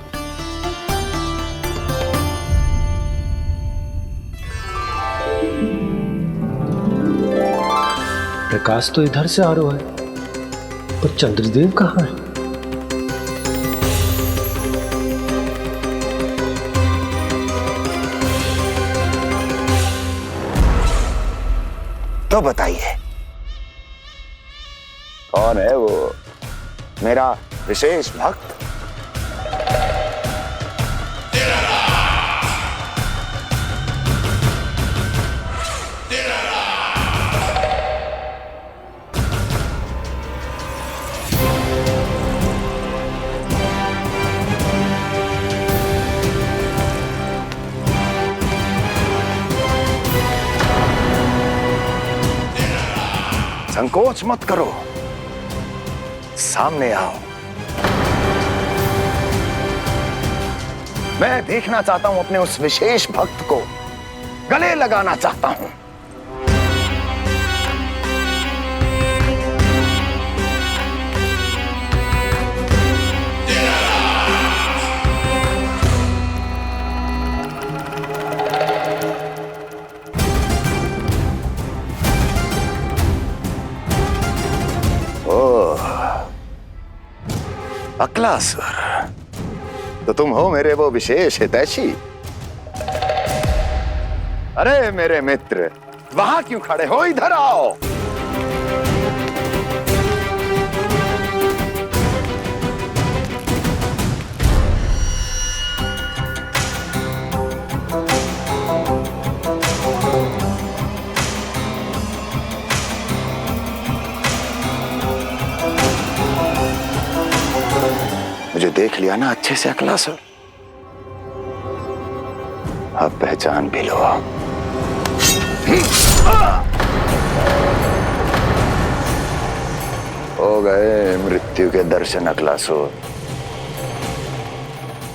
प्रकाश तो इधर से आ रहा है, पर चंद्रदेव कहाँ है? तो बताइए कौन है वो मेरा विशेष भक्त? संकोच मत करो, सामने आओ। मैं देखना चाहता हूं अपने उस विशेष भक्त को, गले लगाना चाहता हूं। अक्लासुर, तो तुम हो मेरे वो विशेष हितैषी। अरे मेरे मित्र, वहां क्यों खड़े हो? इधर आओ। मुझे देख लिया ना अच्छे से अक्लासुर? अब पहचान भी लो। हो गए मृत्यु के दर्शन अक्लासुर,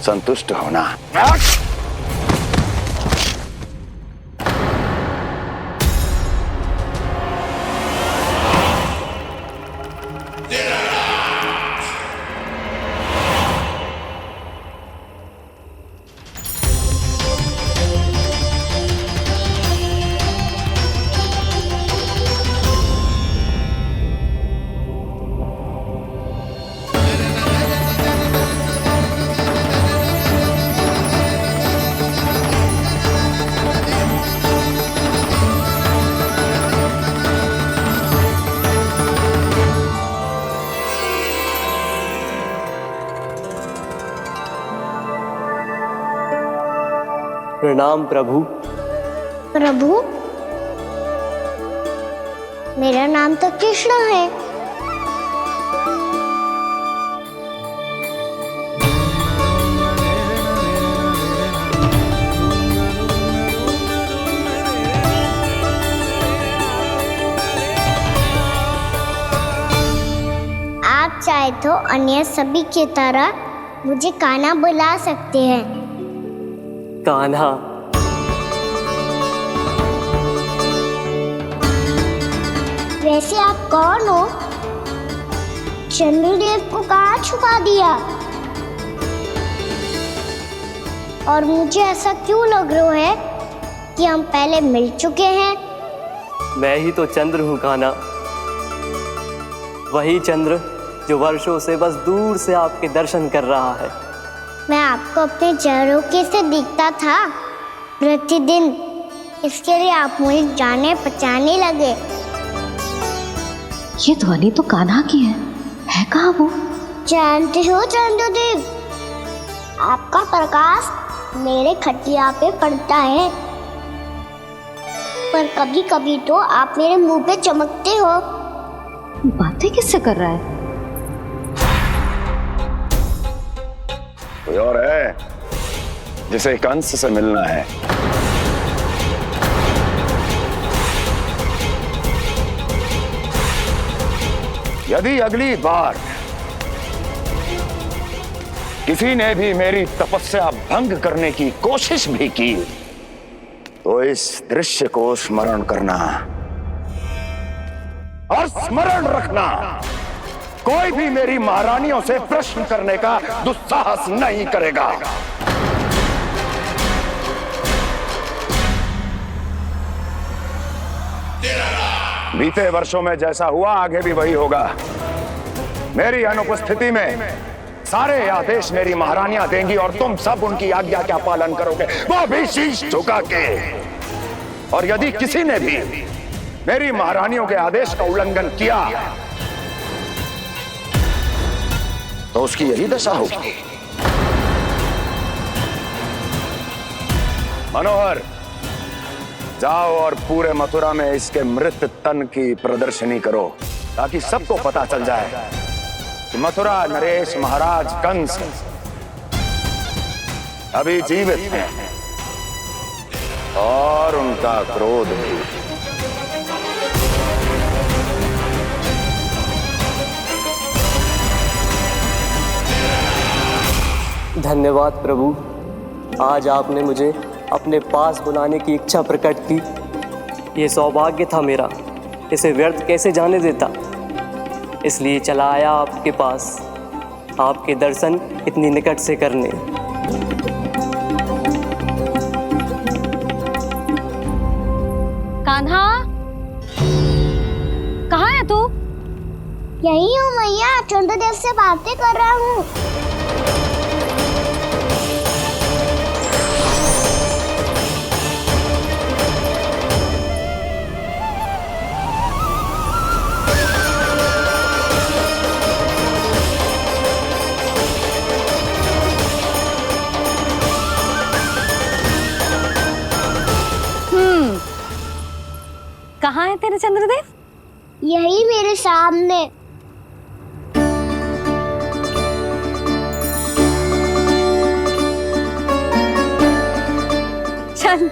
संतुष्ट होना। प्रणाम प्रभु। प्रभु, मेरा नाम तो कृष्ण है। आप चाहे तो अन्य सभी की तरह मुझे कान्हा बुला सकते हैं। कान्हा? वैसे आप कौन हो? चंद्रदेव को कहाँ छुपा दिया? और मुझे ऐसा क्यों लग रहा है कि हम पहले मिल चुके हैं? मैं ही तो चंद्र हूँ कान्हा, वही चंद्र जो वर्षों से बस दूर से आपके दर्शन कर रहा है। मैं आपको अपने झरोखे से दिखता था प्रतिदिन, इसके लिए आप मुझे जाने पहचाने लगे। ये ध्वनि तो कान्हा की है कहाँ वो? जानते हो चंद्रदेव, आपका प्रकाश मेरे खटिया पे पड़ता है, पर कभी कभी तो आप मेरे मुंह पे चमकते हो। बातें किससे कर रहा है? कोई और है जिसे कंस से मिलना है? यदि अगली बार किसी ने भी मेरी तपस्या भंग करने की कोशिश भी की तो इस दृश्य को स्मरण करना और स्मरण रखना कोई भी मेरी महारानियों से प्रश्न करने का दुस्साहस नहीं करेगा। बीते वर्षों में जैसा हुआ आगे भी वही होगा। मेरी अनुपस्थिति में सारे आदेश मेरी महारानियां देंगी और तुम सब उनकी आज्ञा का पालन करोगे, वो भी शीश झुका के। और यदि किसी ने भी मेरी महारानियों के आदेश का उल्लंघन किया तो उसकी यही दशा होगी। मनोहर, जाओ और पूरे मथुरा में इसके मृत तन की प्रदर्शनी करो ताकि सबको पता चल जाए कि मथुरा नरेश महाराज कंस अभी जीवित हैं और उनका क्रोध भी। धन्यवाद प्रभु, आज आपने मुझे अपने पास बुलाने की इच्छा प्रकट की। ये सौभाग्य था मेरा, इसे व्यर्थ कैसे जाने देता। इसलिए चला आया आपके पास, आपके दर्शन इतनी निकट से करने। कान्हा, कहाँ है तू? यही हूँ मैया, चंद्रदेव से बातें कर रहा हूँ। कहाँ है तेरे चंद्रदेव? यही मेरे सामने। चल।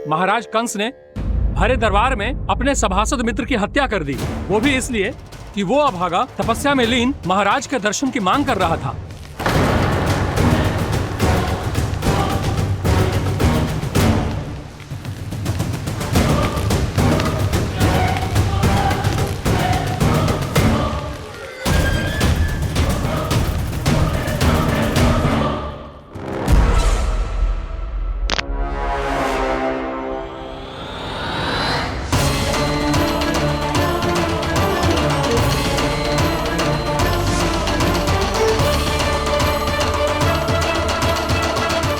महाराज कंस ने भरे दरबार में अपने सभासद मित्र की हत्या कर दी, वो भी इसलिए कि वो अभागा तपस्या में लीन महाराज के दर्शन की मांग कर रहा था।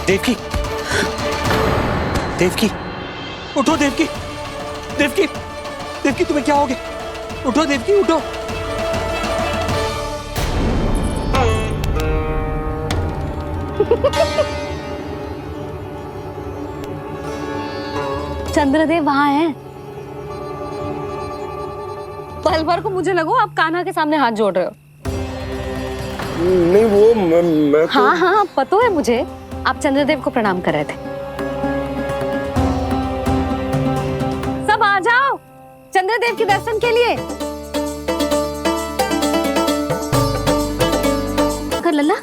देवकी, देवकी, उठो देवकी, देवकी, देवकी तुम्हें क्या हो गया? उठो देवकी, उठो। चंद्रदेव वहाँ हैं। पल भर को मुझे लगो आप कान्हा के सामने हाथ जोड़ रहे हो। नहीं, वो मैं तो... हाँ हाँ, पता है मुझे, आप चंद्रदेव को प्रणाम कर रहे थे। सब आ जाओ चंद्रदेव के दर्शन के लिए। कर लल्ला।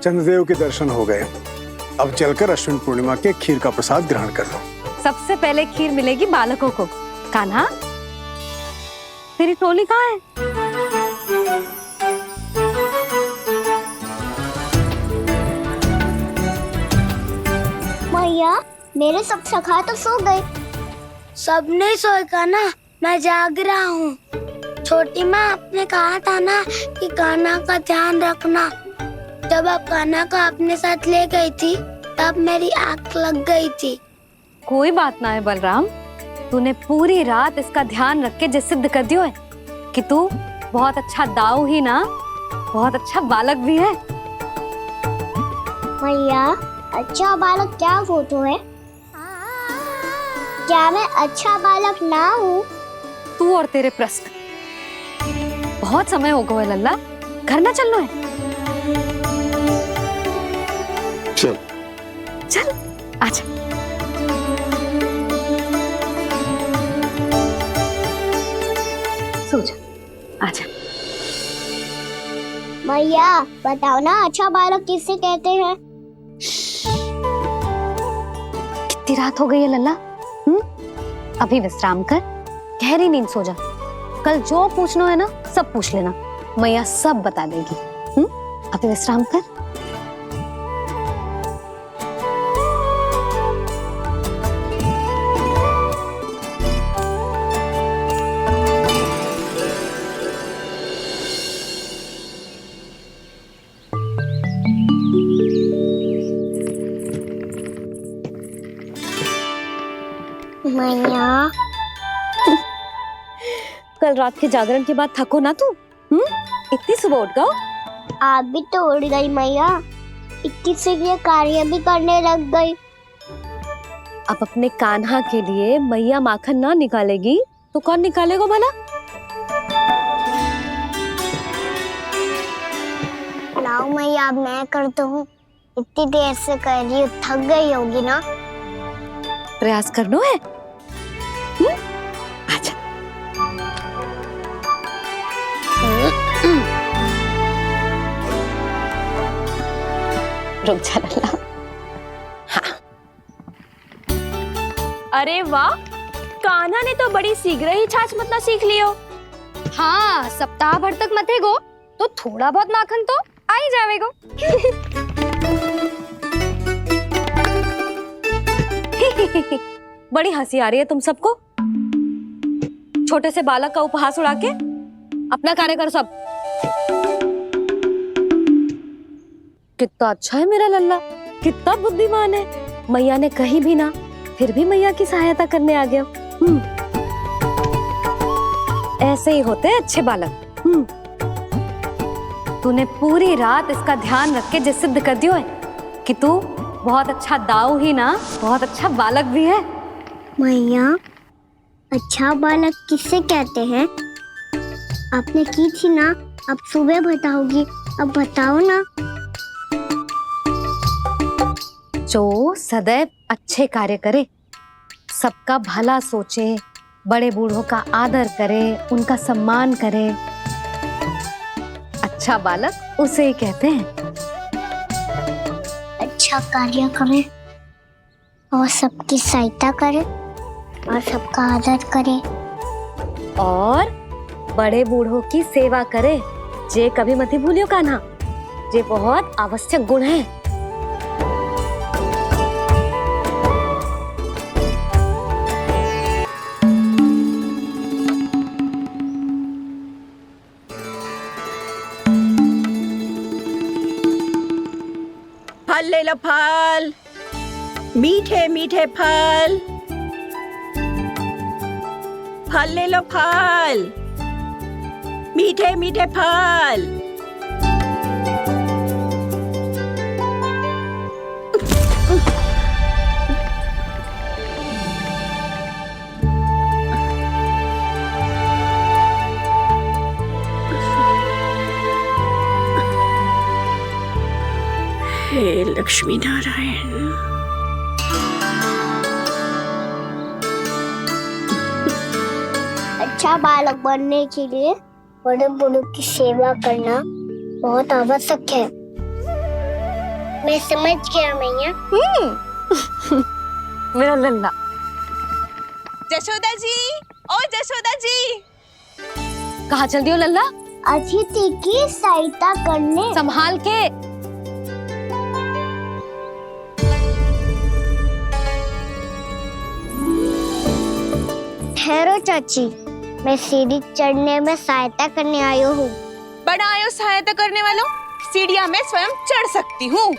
चंद्रदेव के दर्शन हो गए, अब चलकर अश्विन पूर्णिमा के खीर का प्रसाद ग्रहण कर लो। सबसे पहले खीर मिलेगी बालकों को। कान्हा, तेरी टोली कहाँ है? मैया, मेरे सब सखा तो सो गए। सब नहीं सोए का ना, मैं जाग रहा हूँ। छोटी माँ, आपने कहा था ना कि कान्हा का ध्यान रखना। जब आप कान्हा को अपने साथ ले गई थी तब मेरी आंख लग गई थी। कोई बात ना है बलराम, तूने पूरी रात इसका ध्यान रख के जो सिद्ध कर दियो है कि तू बहुत अच्छा दाऊ ही ना, बहुत अच्छा बालक भी है। मैया, अच्छा बालक क्या फोटो है? क्या मैं अच्छा बालक ना हूँ? तू और तेरे प्रश्न। बहुत समय हो गया लल्ला, घर ना चलना है? चल चल, आजा। मैया बताओ ना, अच्छा बालक किसे कहते हैं? कितनी रात हो गई है लल्ला? अभी विश्राम कर, गहरी नींद सो जा। कल जो पूछना है ना सब पूछ लेना, मैया सब बता देगी। अभी विश्राम कर। मैया कल रात के जागरण के बाद थको ना तू? इतनी सुबह उठ गओ? आप भी तो उठ गई मैया, इतनी से ये कार्य भी करने लग गई। अब अपने कान्हा के लिए मैया माखन ना निकालेगी तो कौन निकालेगा भला? लाओ मैया, अब मैं करता हूँ। इतनी देर से कर रही हूँ, थक गई होगी ना? प्रयास करना है। आजा। रुक जा लल्ला। हाँ। अरे वाह, कान्हा ने तो बड़ी शीघ्र ही छाछ मतना सीख लियो। हाँ, सप्ताह भर तक मते गो तो थोड़ा बहुत माखन तो आ ही जावेगो। बड़ी हंसी आ रही है तुम सबको। छोटे से बालक का उपहास उड़ा के अपना कार्य करो सब। कितना अच्छा है मेरा लल्ला, कितना बुद्धिमान है। मैया ने कही भी ना, फिर भी मैया की सहायता करने आ गया। ऐसे ही होते हैं अच्छे बालक। तूने पूरी रात इसका ध्यान रख के जो सिद्ध कर दियो है कि तू बहुत अच्छा दाऊ ही ना, बहुत अच्छा बालक भी है। मैया, अच्छा बालक किसे कहते हैं? आपने की थी ना, अब सुबह बताओगी, अब बताओ ना। जो सदैव अच्छे कार्य करे, सबका भला सोचे, बड़े बूढ़ों का आदर करे, उनका सम्मान करे, अच्छा बालक उसे ही कहते हैं। अच्छा कार्य करे और सबकी सहायता करे और सबका आदर करे और बड़े बूढ़ों की सेवा करे। जे कभी मत भूलियो कान्हा, जे बहुत आवश्यक गुण है। फल ले लो, फल, मीठे मीठे फल। फल ले लो, फल, मीठे मीठे फल। हे लक्ष्मी नारायण। अच्छा बालक बनने के लिए बड़े बूढ़ों की सेवा करना बहुत आवश्यक है। मैं समझ गया मैया। मेरा लल्ला। जशोदा जी, ओ जशोदा जी। कहाँ चल दियो लल्ला? अतिथि की सहायता करने। संभाल के। ठहरो चाची, मैं सीढ़ी चढ़ने में सहायता करने आई हूँ। बड़ा आयो सहायता करने वालों, सीढ़ियाँ मैं स्वयं चढ़ सकती हूँ।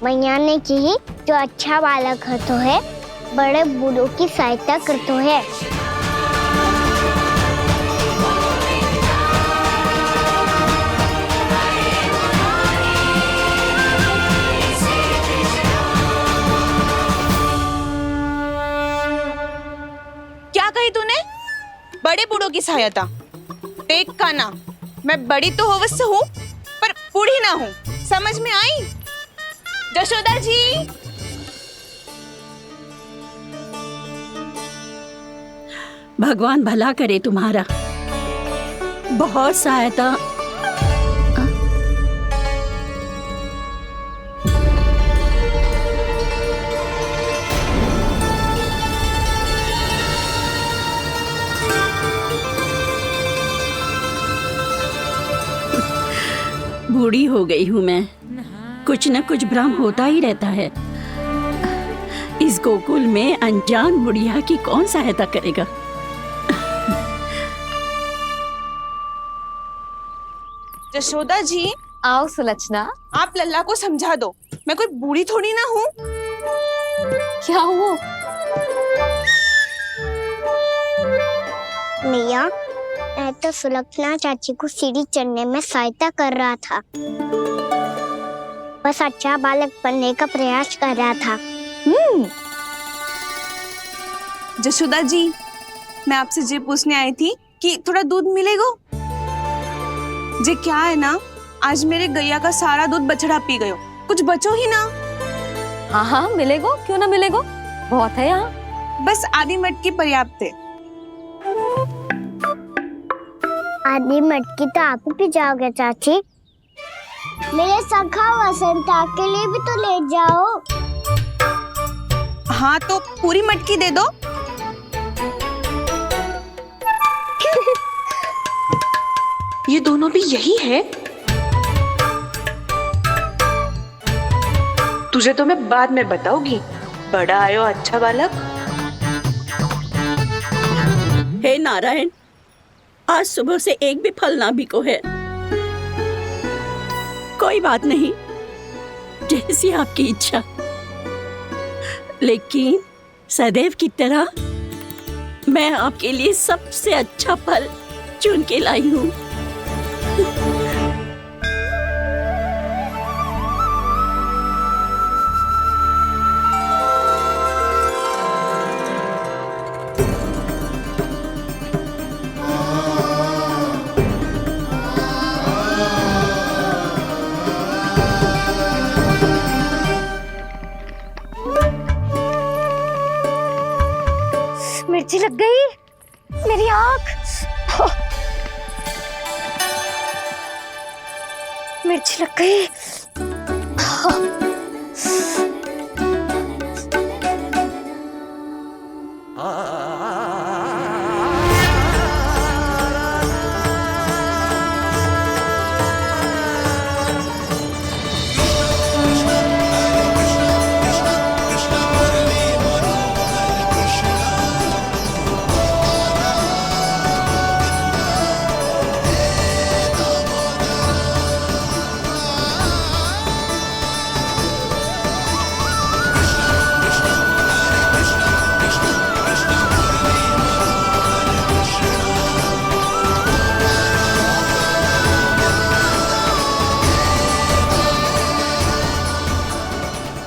मैया ने की जो अच्छा बालक होतो है बड़े बूढ़ों की सहायता करतो है। क्या कही तूने? बड़े बूढ़ों की सहायता? टेक काना, मैं बड़ी तो अवश्य हूँ पर बूढ़ी ना हूँ, समझ में आई? जशोदा जी, भगवान भला करे तुम्हारा। बहुत सहायता। बूढ़ी हो गई हूँ मैं, कुछ न कुछ भ्रम होता ही रहता है। इस गोकुल में अनजान बुढ़िया की कौन सहायता करेगा? जशोदा जी, आओ सुलक्षणा। आप लल्ला को समझा दो, मैं कोई बूढ़ी थोड़ी ना हूँ। क्या हुआ? मैया, मैं तो सुलक्षणा चाची को सीढ़ी चढ़ने में सहायता कर रहा था, बस अच्छा बालक बनने का प्रयास कर रहा था। जशोदा जी, मैं आपसे ये पूछने आई थी कि थोड़ा दूध मिलेगा? जे क्या है ना, आज मेरे गैया का सारा दूध बछड़ा पी गयो, कुछ बचो ही ना। हाँ हाँ मिलेगो, क्यों ना मिलेगो, बहुत है यहाँ। बस आधी मटकी पर्याप्त है। आधी मटकी तो आप ही पी जाओगे चाची, मेरे सखा वसंता के लिए भी तो ले जाओ। हाँ तो पूरी मटकी दे दो। ये दोनों भी यही है? तुझे तो मैं बाद में बताऊंगी, बड़ा आयो अच्छा बालक। हे नारायण, आज सुबह से एक भी फल ना बिको है। कोई बात नहीं, जैसी आपकी इच्छा, लेकिन सदैव की तरह मैं आपके लिए सबसे अच्छा फल चुन के लाई हूँ। मिर्ची लग गई मेरी आँख। मिर्ची लग गई।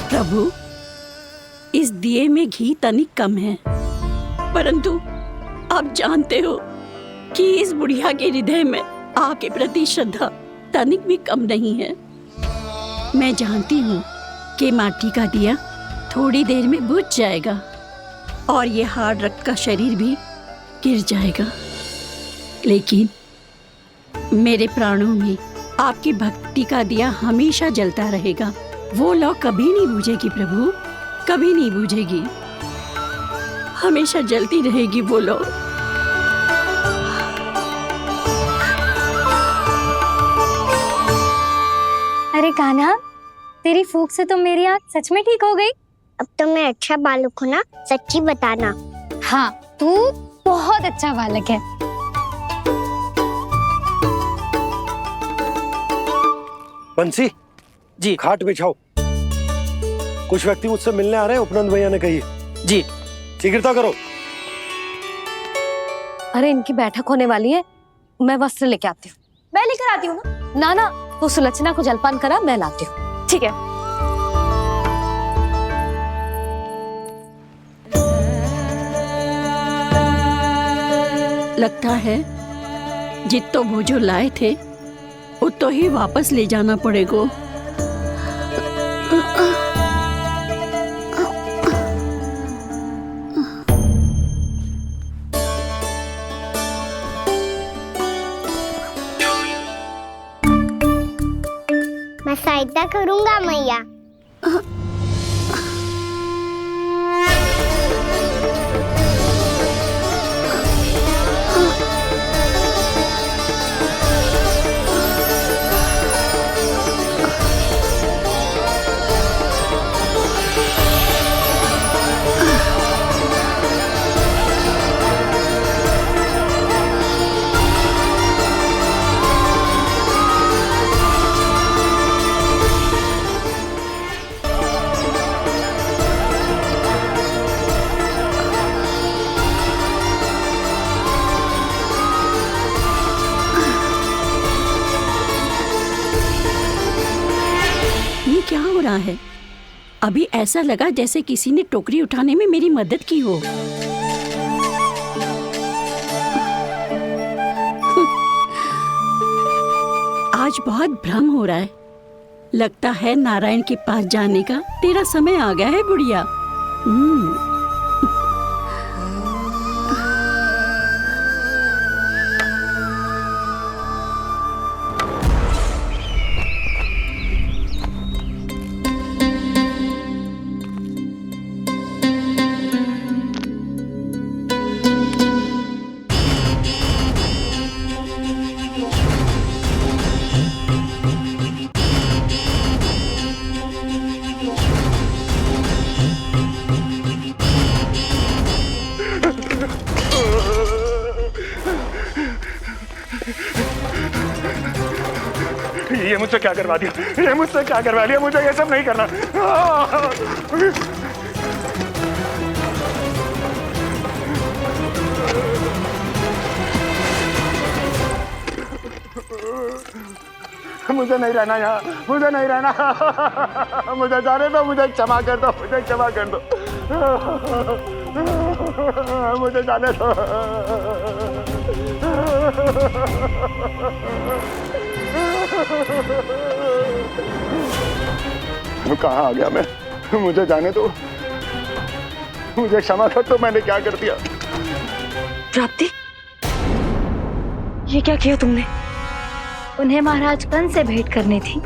प्रभु, इस दिए में घी तनिक कम है, परंतु आप जानते हो कि इस बुढ़िया के हृदय में आपके प्रति श्रद्धा तनिक भी कम नहीं है। मैं जानती हूँ कि माटी का दिया थोड़ी देर में बुझ जाएगा और ये हार्ड रक्त का शरीर भी गिर जाएगा, लेकिन मेरे प्राणों में आपकी भक्ति का दिया हमेशा जलता रहेगा। वो लौ कभी नहीं बुझेगी प्रभु, कभी नहीं बुझेगी, हमेशा जलती रहेगी वो लौ। अरे कान्हा, तेरी फूंक से तो मेरी आँख सच में ठीक हो गई। अब तो मैं अच्छा बालक हूँ ना, सच्ची बताना। हाँ, तू बहुत अच्छा बालक है। बंसी जी, खाट बिछाओ। कुछ व्यक्ति मुझसे मिलने आ रहे हैं, उपनंद भैया ने कही। जी शीघ्रता करो। अरे इनकी बैठक होने वाली है, मैं वस्त्र लेके आती हूँ। मैं लेकर आती हूँ ना। ना तू सुलक्षणा को जलपान करा, मैं लाती हूँ। ठीक है। लगता है जितो वो जो लाए थे उतो ही वापस ले जाना पड़ेगा। मैं सहायता करूंगा मैया। क्या हो रहा है? अभी ऐसा लगा जैसे किसी ने टोकरी उठाने में मेरी मदद की हो। आज बहुत भ्रम हो रहा है। लगता है नारायण के पास जाने का तेरा समय आ गया है बुढ़िया। ये मुझसे क्या करवा दिया, ये मुझसे क्या करवा लिया, मुझे ये सब नहीं करना। मुझे नहीं रहना यहाँ, मुझे नहीं रहना, मुझे जाने दो, मुझे क्षमा कर दो, मुझे क्षमा कर दो, मुझे जाने दो। कहाँ आ गया मैं? मुझे जाने दो, मुझे क्षमा कर दो, मैंने क्या कर दिया? प्राप्ति, ये क्या किया तुमने? उन्हें महाराज कंस से भेंट करनी थी,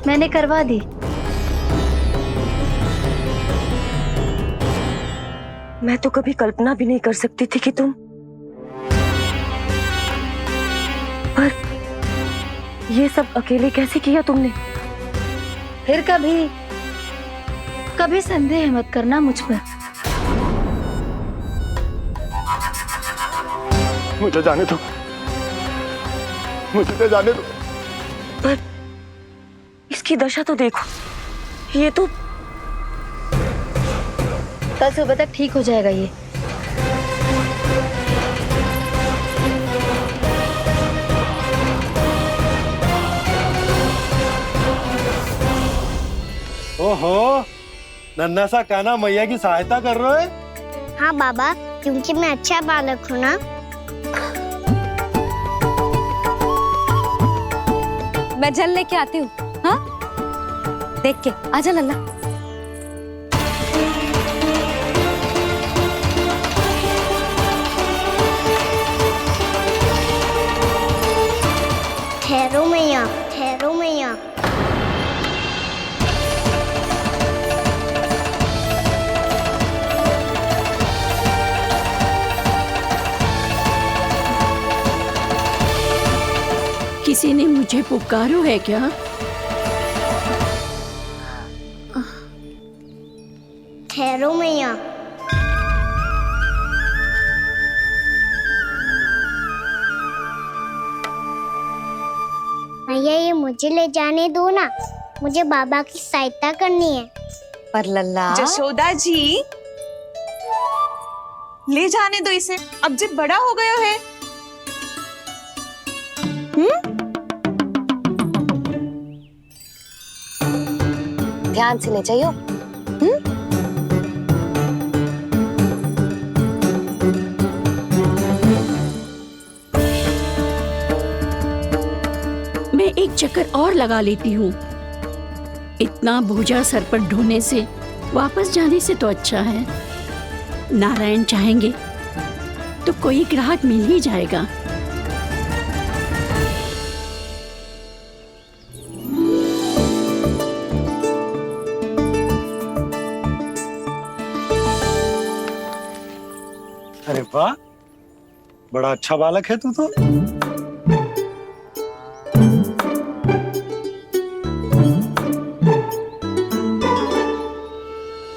मैंने करवा दी। मैं तो कभी कल्पना भी नहीं कर सकती थी कि तुम, पर ये सब अकेले कैसे किया तुमने? फिर कभी संदेह मत करना मुझ पर। मुझे जाने दो, मुझे जाने दो। पर इसकी दशा तो देखो, ये तो कल सुबह तक ठीक हो जाएगा ये। ओहो, नन्हा सा कान्हा मैया की सहायता कर रहे हो? हाँ बाबा, क्योंकि मैं अच्छा बालक हूँ ना। मैं जल लेके आती हूँ। हाँ, देख के आजा लल्ला। ठहरो मैया, ठहरो मैया। किसी ने मुझे पुकारो है क्या? ठहरो मैया। मैया, ये मुझे ले जाने दो ना, मुझे बाबा की सहायता करनी है। पर लल्ला जशोदा जी, ले जाने दो इसे, अब जब बड़ा हो गया है। ध्यान से ले जाइयो। मैं एक चक्कर और लगा लेती हूँ। इतना बोझा सर पर ढोने से वापस जाने से तो अच्छा है नारायण चाहेंगे तो कोई ग्राहक मिल ही जाएगा। अरे वाह, बड़ा अच्छा बालक है तू तो।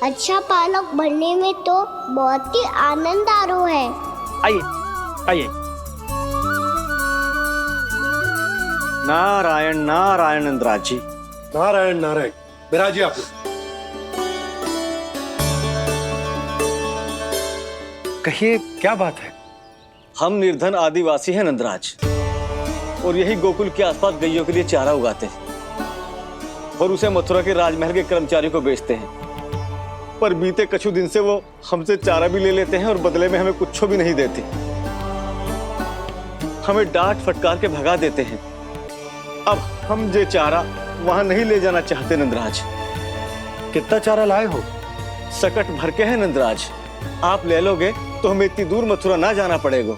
अच्छा पालक बनने में तो बहुत ही आनंद आ रहा है। आइए आइए। नारायण नारायण नंदराज जी। नारायण नारायण। बिराजिए आप। कहिए क्या बात है? हम निर्धन आदिवासी हैं नंदराज, और यही गोकुल के आसपास गैयों के लिए चारा उगाते हैं और उसे मथुरा के राजमहल के कर्मचारियों को बेचते हैं। पर बीते कुछ दिन से वो हमसे चारा भी ले लेते हैं और बदले में हमें कुछ भी नहीं देते। हमें डांट फटकार के भगा देते हैं। अब हम ये चारा वहां नहीं ले जाना चाहते नंदराज। कितना चारा लाए हो? सकट भर के है नंदराज। आप ले लोगे तो हमें इतनी दूर मथुरा ना जाना पड़ेगा।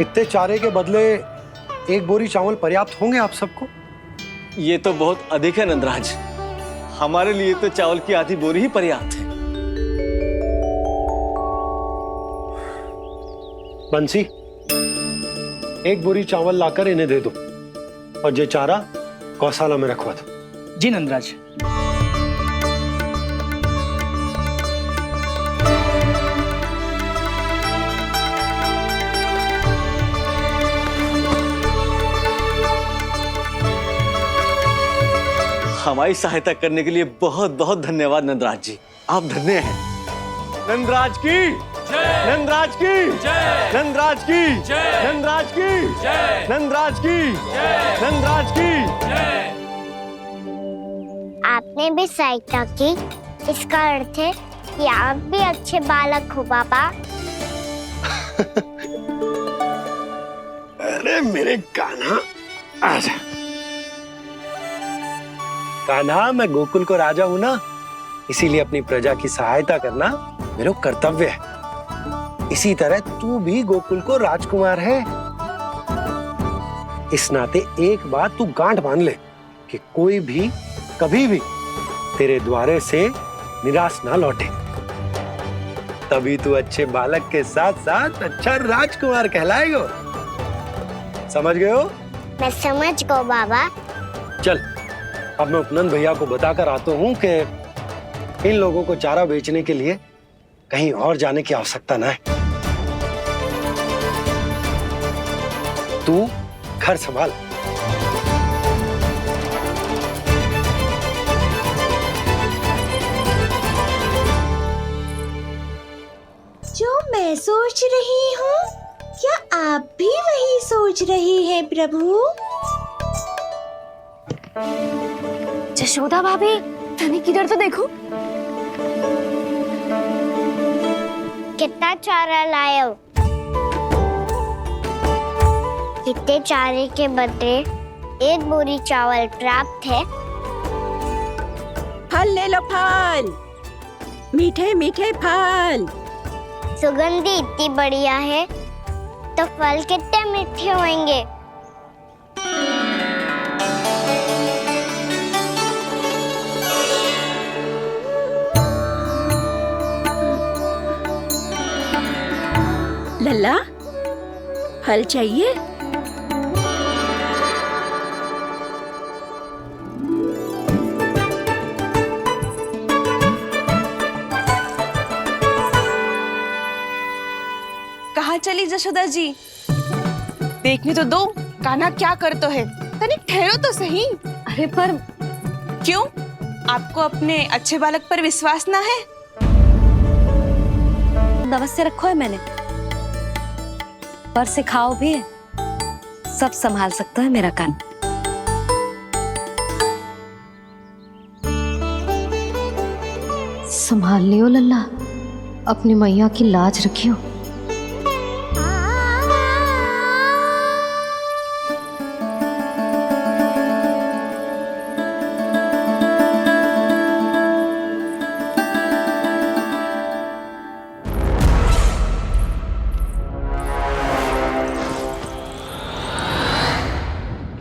इतने चारे के बदले एक बोरी चावल पर्याप्त होंगे आप सबको? ये तो बहुत अधिक है नंदराज। हमारे लिए तो चावल की आधी बोरी ही पर्याप्त है। बंसी, एक बोरी चावल लाकर इन्हें दे दो और ये चारा गौशाला में रखवा दो। जी नंदराज। हमारी सहायता करने के लिए बहुत बहुत धन्यवाद नंदराज जी। आप धन्य हैं। नंदराज की जय, नंदराज की जय, नंदराज की जय, नंदराज की जय, नंदराज की जय, नंदराज की जय। आपने भी सहायता की, इसका अर्थ है कि आप भी अच्छे बालक हो पापा। अरे मेरे कान्हा, आजा। कान्हा, मैं गोकुल को राजा हूं ना, इसीलिए अपनी प्रजा की सहायता करना मेरा कर्तव्य है। इसी तरह तू भी गोकुल को राजकुमार है। इस नाते एक बात तू गांठ बांध ले कि कोई भी कभी भी तेरे द्वारे से निराश ना लौटे। तभी तू अच्छे बालक के साथ साथ अच्छा राजकुमार कहलाएगा। समझ गए हो? मैं समझ गया बाबा। चल, अब मैं उपनंद भैया को बताकर आता हूँ कि इन लोगों को चारा बेचने के लिए कहीं और जाने की आवश्यकता ना है। तू घर संभाल। जो मैं सोच रही हूँ, क्या आप भी वही सोच रही हैं प्रभु? जशोदा भाभी, तनिक इधर तो देखो। कितना चारा लाए हो? इतने चारे के बदले एक बोरी चावल प्राप्त है। फल ले लो, फल, मीठे मीठे फल। सुगंधी इतनी बढ़िया है तो फल कितने मीठे होंगे। लल्ला, फल चाहिए? कहाँ चली जशोदा जी? देखने तो दो कान्हा क्या कर तो है। तनिक ठहरो तो सही। अरे पर क्यों? आपको अपने अच्छे बालक पर विश्वास ना है? नवस्य रखो है मैंने, पर सिखाओ भी है, सब संभाल सकता है मेरा कान। संभाल लियो लल्ला, अपनी मैया की लाज रखियो।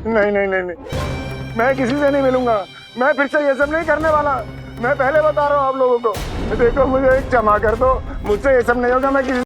नहीं नहीं नहीं नहीं, मैं किसी से नहीं मिलूंगा। मैं फिर से ये सब नहीं करने वाला। मैं पहले बता रहा हूँ आप लोगों को। देखो मुझे एक क्षमा कर दो, मुझसे ये सब नहीं होगा। मैं किसी